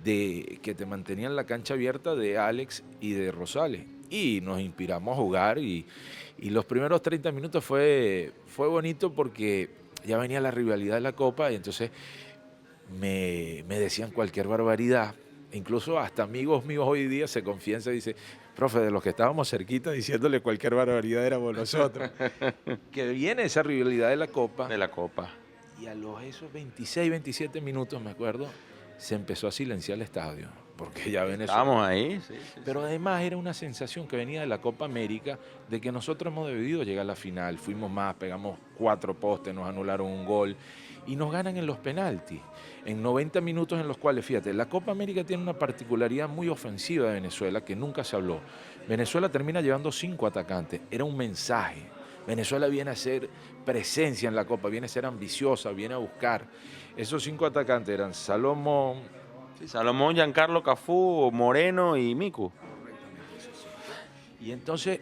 de que te mantenían la cancha abierta de Alex y de Rosales. Y nos inspiramos a jugar y los primeros 30 minutos fue bonito porque ya venía la rivalidad de la Copa y entonces me decían cualquier barbaridad. Incluso hasta amigos míos hoy día se confiesan y dicen, profe, de los que estábamos cerquita diciéndole cualquier barbaridad éramos nosotros. Que viene esa rivalidad de la Copa. De la Copa. Y a esos 26, 27 minutos, me acuerdo, se empezó a silenciar el estadio. Porque ya Venezuela. Estábamos ahí, sí. Pero además era una sensación que venía de la Copa América de que nosotros hemos debido llegar a la final. Fuimos más, pegamos 4 postes, nos anularon un gol y nos ganan en los penaltis. En 90 minutos en los cuales, fíjate, la Copa América tiene una particularidad muy ofensiva de Venezuela que nunca se habló. Venezuela termina llevando 5 atacantes. Era un mensaje. Venezuela viene a ser presencia en la Copa, viene a ser ambiciosa, viene a buscar. Esos 5 atacantes eran Salomón, Salomón, Giancarlo, Cafú, Moreno y Mico. Y entonces,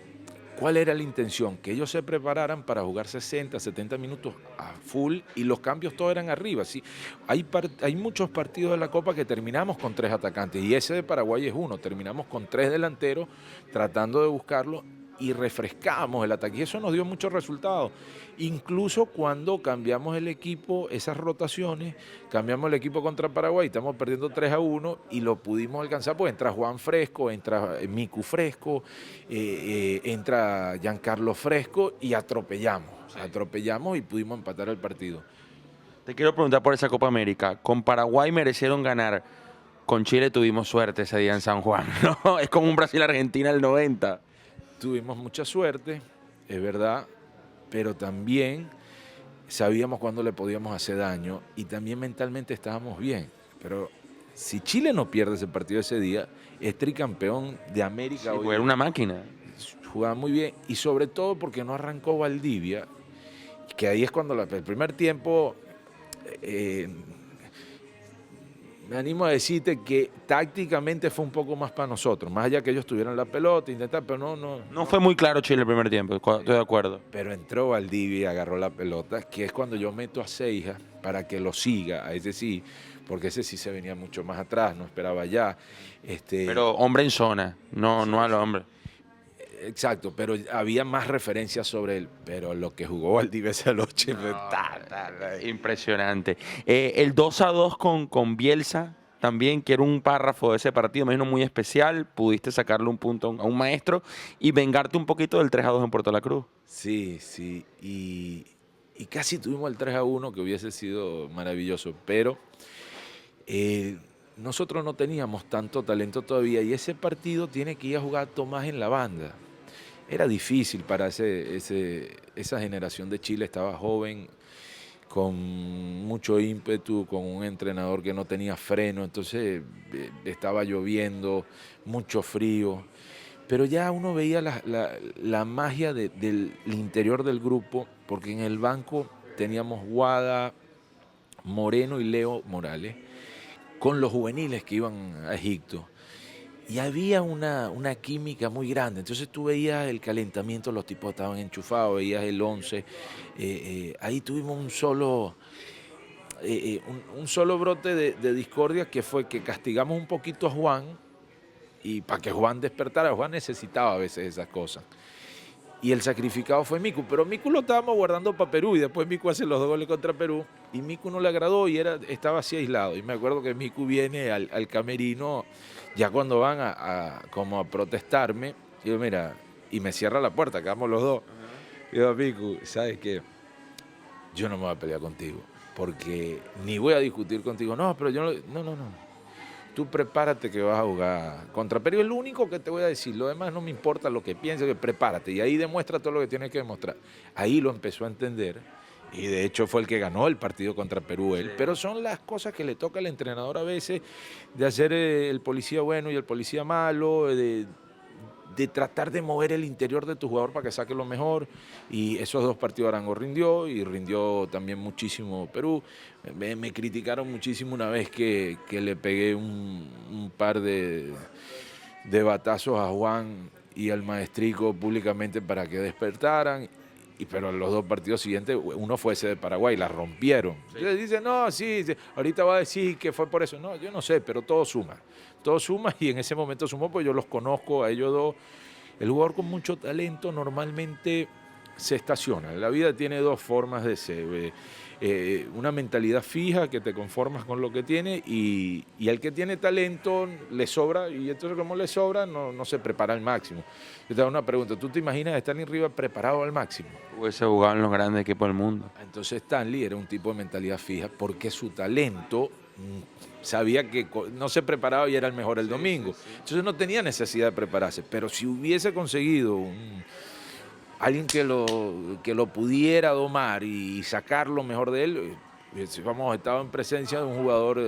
¿cuál era la intención? Que ellos se prepararan para jugar 60, 70 minutos a full y los cambios todos eran arriba. ¿Sí? Hay muchos partidos de la Copa que terminamos con 3 atacantes y ese de Paraguay es uno. Terminamos con 3 delanteros tratando de buscarlo y refrescamos el ataque. Y eso nos dio muchos resultados. Incluso cuando cambiamos el equipo, esas rotaciones, cambiamos el equipo contra Paraguay, estamos perdiendo 3-1 y lo pudimos alcanzar, pues entra Juan fresco, entra Miku fresco, entra Giancarlo fresco y atropellamos. Sí. Atropellamos y pudimos empatar el partido. Te quiero preguntar por esa Copa América. Con Paraguay merecieron ganar. Con Chile tuvimos suerte ese día en San Juan, ¿no? Es como un Brasil-Argentina del 90. Tuvimos mucha suerte, es verdad, pero también sabíamos cuándo le podíamos hacer daño y también mentalmente estábamos bien. Pero si Chile no pierde ese partido ese día, es tricampeón de América. Sí, hoy. Era una máquina. Jugaba muy bien y sobre todo porque no arrancó Valdivia, que ahí es cuando el primer tiempo... me animo a decirte que tácticamente fue un poco más para nosotros, más allá que ellos tuvieran la pelota, intentar, pero no fue muy claro Chile el primer tiempo, estoy de acuerdo. Pero entró Valdivia, agarró la pelota, que es cuando yo meto a Seija para que lo siga, a ese sí, porque ese sí se venía mucho más atrás, no esperaba ya. Pero hombre en zona, no, sí, no al hombre. Exacto, pero había más referencias sobre él, pero lo que jugó Valdivia esa noche fue impresionante. El 2-2 con Bielsa también, que era un párrafo de ese partido, me imagino muy especial, pudiste sacarle un punto a un maestro y vengarte un poquito del 3-2 en Puerto La Cruz. Sí, sí, y casi tuvimos el 3-1 que hubiese sido maravilloso, pero... nosotros no teníamos tanto talento todavía y ese partido tiene que ir a jugar Tomás en la banda. Era difícil para esa generación de Chile, estaba joven, con mucho ímpetu, con un entrenador que no tenía freno, entonces estaba lloviendo, mucho frío. Pero ya uno veía la magia del interior del grupo, porque en el banco teníamos Guada, Moreno y Leo Morales, con los juveniles que iban a Egipto. Y había una química muy grande. Entonces tú veías el calentamiento, los tipos estaban enchufados, veías el 11. Ahí tuvimos un solo brote de discordia, que fue que castigamos un poquito a Juan, y para que Juan despertara. Juan necesitaba a veces esas cosas. Y el sacrificado fue Miku, pero Miku lo estábamos guardando para Perú y después Miku hace los 2 goles contra Perú y Miku no le agradó y estaba así aislado. Y me acuerdo que Miku viene al camerino ya cuando van como a protestarme, y yo, mira, y me cierra la puerta, quedamos los dos. Y yo, Miku, ¿sabes qué? Yo no me voy a pelear contigo, porque ni voy a discutir contigo. No, pero yo no. Tú prepárate que vas a jugar contra Perú, es lo único que te voy a decir, lo demás no me importa lo que pienses, que prepárate, y ahí demuestra todo lo que tienes que demostrar. Ahí lo empezó a entender, y de hecho fue el que ganó el partido contra Perú él, sí. Pero son las cosas que le toca al entrenador a veces, de hacer el policía bueno y el policía malo, de tratar de mover el interior de tu jugador para que saque lo mejor, y esos 2 partidos Arango rindió, y rindió también muchísimo Perú. Me criticaron muchísimo una vez que le pegué un par de batazos a Juan y al maestrico públicamente para que despertaran, pero los 2 partidos siguientes, uno fue ese de Paraguay, la rompieron. Sí. Entonces dicen, no, sí, ahorita va a decir que fue por eso. No, yo no sé, pero todo suma, y en ese momento sumó, pues yo los conozco a ellos 2. El jugador con mucho talento normalmente se estaciona. La vida tiene 2 formas de ser. Una mentalidad fija, que te conformas con lo que tiene, y al que tiene talento le sobra, y entonces como le sobra no se prepara al máximo. Yo te hago una pregunta, ¿tú te imaginas a Stanley Rivas preparado al máximo? Hubiese jugado en los grandes equipos del mundo. Entonces Stanley era un tipo de mentalidad fija porque su talento sabía que no se preparaba y era el mejor el domingo. Sí. Entonces no tenía necesidad de prepararse, pero si hubiese conseguido alguien que lo pudiera domar y sacar lo mejor de él, estaba en presencia de un jugador,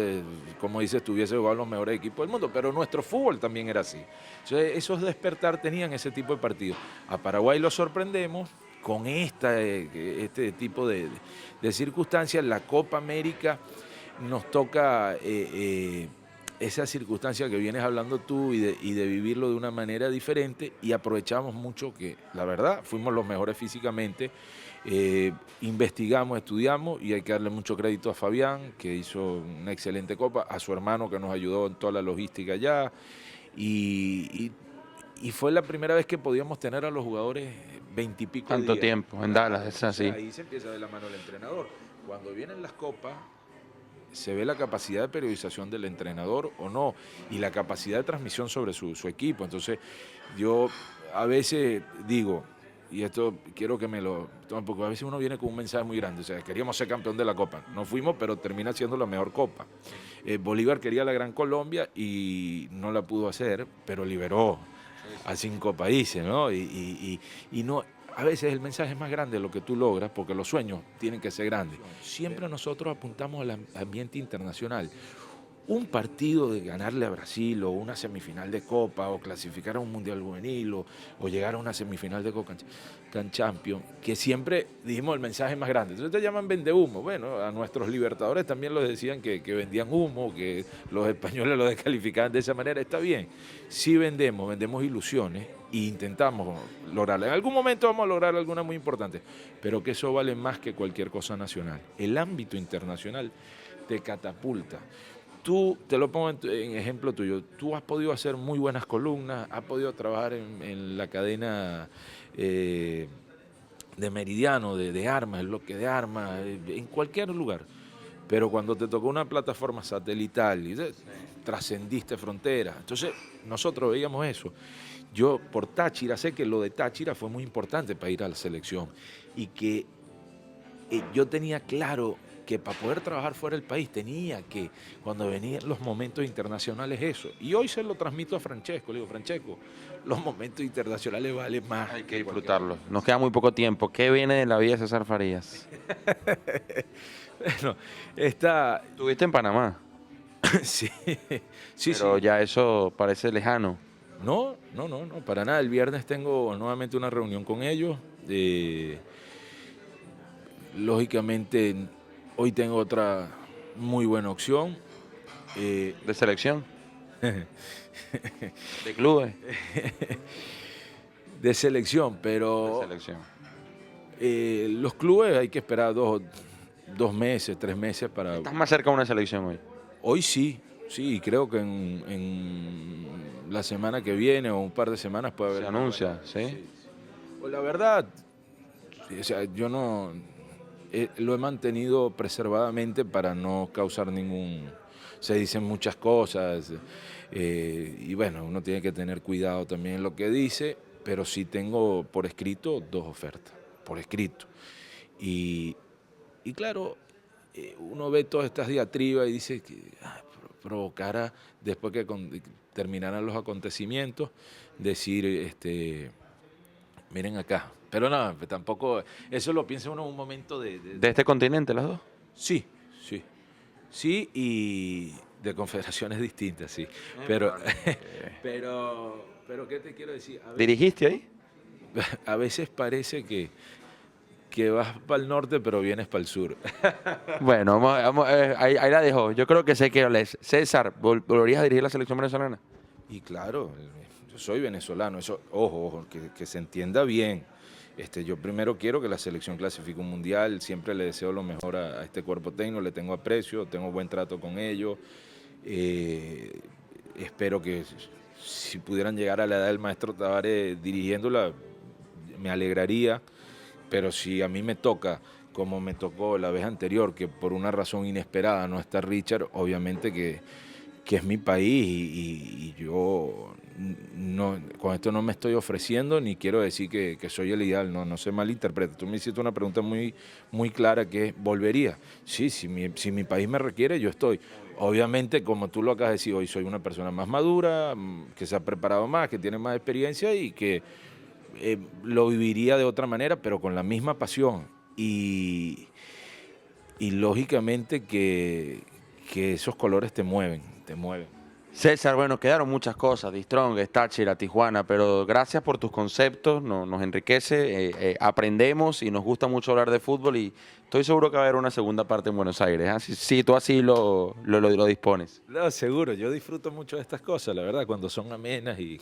como dices, tuviese jugado en los mejores equipos del mundo, pero nuestro fútbol también era así. Entonces esos despertar tenían ese tipo de partidos. A Paraguay lo sorprendemos con este tipo de circunstancias. La Copa América nos toca esa circunstancia que vienes hablando tú y de vivirlo de una manera diferente, y aprovechamos mucho que, la verdad, fuimos los mejores físicamente, investigamos, estudiamos, y hay que darle mucho crédito a Fabián, que hizo una excelente Copa, a su hermano que nos ayudó en toda la logística allá, y y fue la primera vez que podíamos tener a los jugadores 20 y pico Tanto días. tiempo en Dallas, es así. Ahí se empieza de la mano del entrenador. Cuando vienen las copas, se ve la capacidad de periodización del entrenador o no, y la capacidad de transmisión sobre su equipo. Entonces, yo a veces digo, y esto quiero que me lo tomen, porque a veces uno viene con un mensaje muy grande, o sea, queríamos ser campeón de la Copa, no fuimos, pero termina siendo la mejor Copa. Bolívar quería la Gran Colombia y no la pudo hacer, pero liberó a 5 países, ¿no? Y no, a veces el mensaje es más grande de lo que tú logras, porque los sueños tienen que ser grandes. Siempre nosotros apuntamos al ambiente internacional. Un partido de ganarle a Brasil o una semifinal de Copa o clasificar a un Mundial Juvenil o llegar a una semifinal de Copa Champions, que siempre dijimos el mensaje más grande. Entonces te llaman vendehumo. Bueno, a nuestros libertadores también los decían que vendían humo, que los españoles lo descalificaban de esa manera. Está bien, sí vendemos ilusiones e intentamos lograrla. En algún momento vamos a lograr alguna muy importante, pero que eso vale más que cualquier cosa nacional. El ámbito internacional te catapulta. Tú, te lo pongo en ejemplo tuyo, tú has podido hacer muy buenas columnas, has podido trabajar en la cadena de Meridiano, de armas, el bloque de armas, en cualquier lugar. Pero cuando te tocó una plataforma satelital, trascendiste fronteras. Entonces, nosotros veíamos eso. Yo, por Táchira, sé que lo de Táchira fue muy importante para ir a la selección y que yo tenía claro que para poder trabajar fuera del país tenía que, cuando venían los momentos internacionales, eso. Y hoy se lo transmito a Francesco. Le digo, Francesco, los momentos internacionales valen más. Hay que disfrutarlos. Nos queda muy poco tiempo. ¿Qué viene de la vida de César Farías? Bueno, está... Estuviste en Panamá, sí, pero sí. ya eso parece lejano. No, para nada. El viernes tengo nuevamente una reunión con ellos. Lógicamente, hoy tengo otra muy buena opción. ¿De selección? ¿De clubes? De selección, pero De selección. los clubes hay que esperar 2 meses, 3 meses para... ¿Estás más cerca de una selección hoy? Hoy sí, creo que en la semana que viene o un par de semanas puede haber... Se anuncia, ¿sí? Pues la verdad, o sea, yo no... lo he mantenido preservadamente para no causar ningún... Se dicen muchas cosas y bueno, uno tiene que tener cuidado también en lo que dice, pero sí tengo por escrito 2 ofertas, por escrito. Y claro, uno ve todas estas diatribas y dice que provocará, después que terminaran los acontecimientos, decir, miren acá. Pero no, tampoco, eso lo piensa uno en un momento ¿De este continente las dos? Sí, y de confederaciones distintas, sí. Pero ¿qué te quiero decir? ¿Dirigiste ahí? A veces parece que vas para el norte, pero vienes para el sur. Bueno, ahí la dejo. Yo creo que sé que es. César, ¿volverías a dirigir la selección venezolana? Y claro, yo soy venezolano, eso, ojo, que se entienda bien. Yo primero quiero que la selección clasifique un mundial, siempre le deseo lo mejor a este cuerpo técnico, le tengo aprecio, tengo buen trato con ellos. Espero que si pudieran llegar a la edad del maestro Tavares dirigiéndola, me alegraría, pero si a mí me toca, como me tocó la vez anterior, que por una razón inesperada no está Richard, obviamente que es mi país y yo no, con esto no me estoy ofreciendo ni quiero decir que soy el ideal, no se malinterprete. Tú me hiciste una pregunta muy, muy clara que es, ¿volvería? Sí, si mi país me requiere, yo estoy. Obviamente, como tú lo acabas de decir, hoy soy una persona más madura, que se ha preparado más, que tiene más experiencia y que lo viviría de otra manera, pero con la misma pasión. Y lógicamente que esos colores te mueven. César, bueno, quedaron muchas cosas, The Strongest, Táchira, Tijuana, pero gracias por tus conceptos, nos enriquece, aprendemos y nos gusta mucho hablar de fútbol y estoy seguro que va a haber una segunda parte en Buenos Aires, ¿eh? Si tú así lo dispones. No, seguro, yo disfruto mucho de estas cosas, la verdad, cuando son amenas y...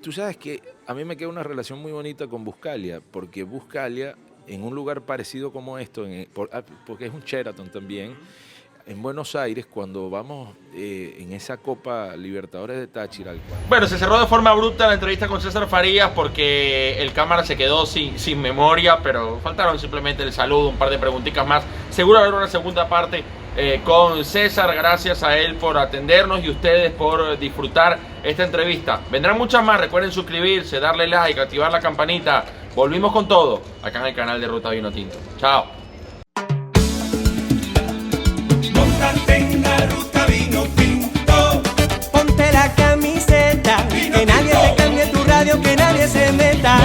tú sabes que a mí me queda una relación muy bonita con Buscalia, porque Buscalia, en un lugar parecido como esto, porque es un Sheraton también, en Buenos Aires, cuando vamos en esa Copa Libertadores de Táchira. Bueno, se cerró de forma abrupta la entrevista con César Farías porque el cámara se quedó sin memoria, pero faltaron simplemente el saludo, un par de preguntitas más. Seguro habrá una segunda parte con César. Gracias a él por atendernos y ustedes por disfrutar esta entrevista. Vendrán muchas más. Recuerden suscribirse, darle like, activar la campanita. Volvimos con todo acá en el canal de Ruta Vino Tinto. Chao. Móntate en la ruta vino tinto. Ponte la camiseta, que nadie te cambie tu radio, que nadie se meta.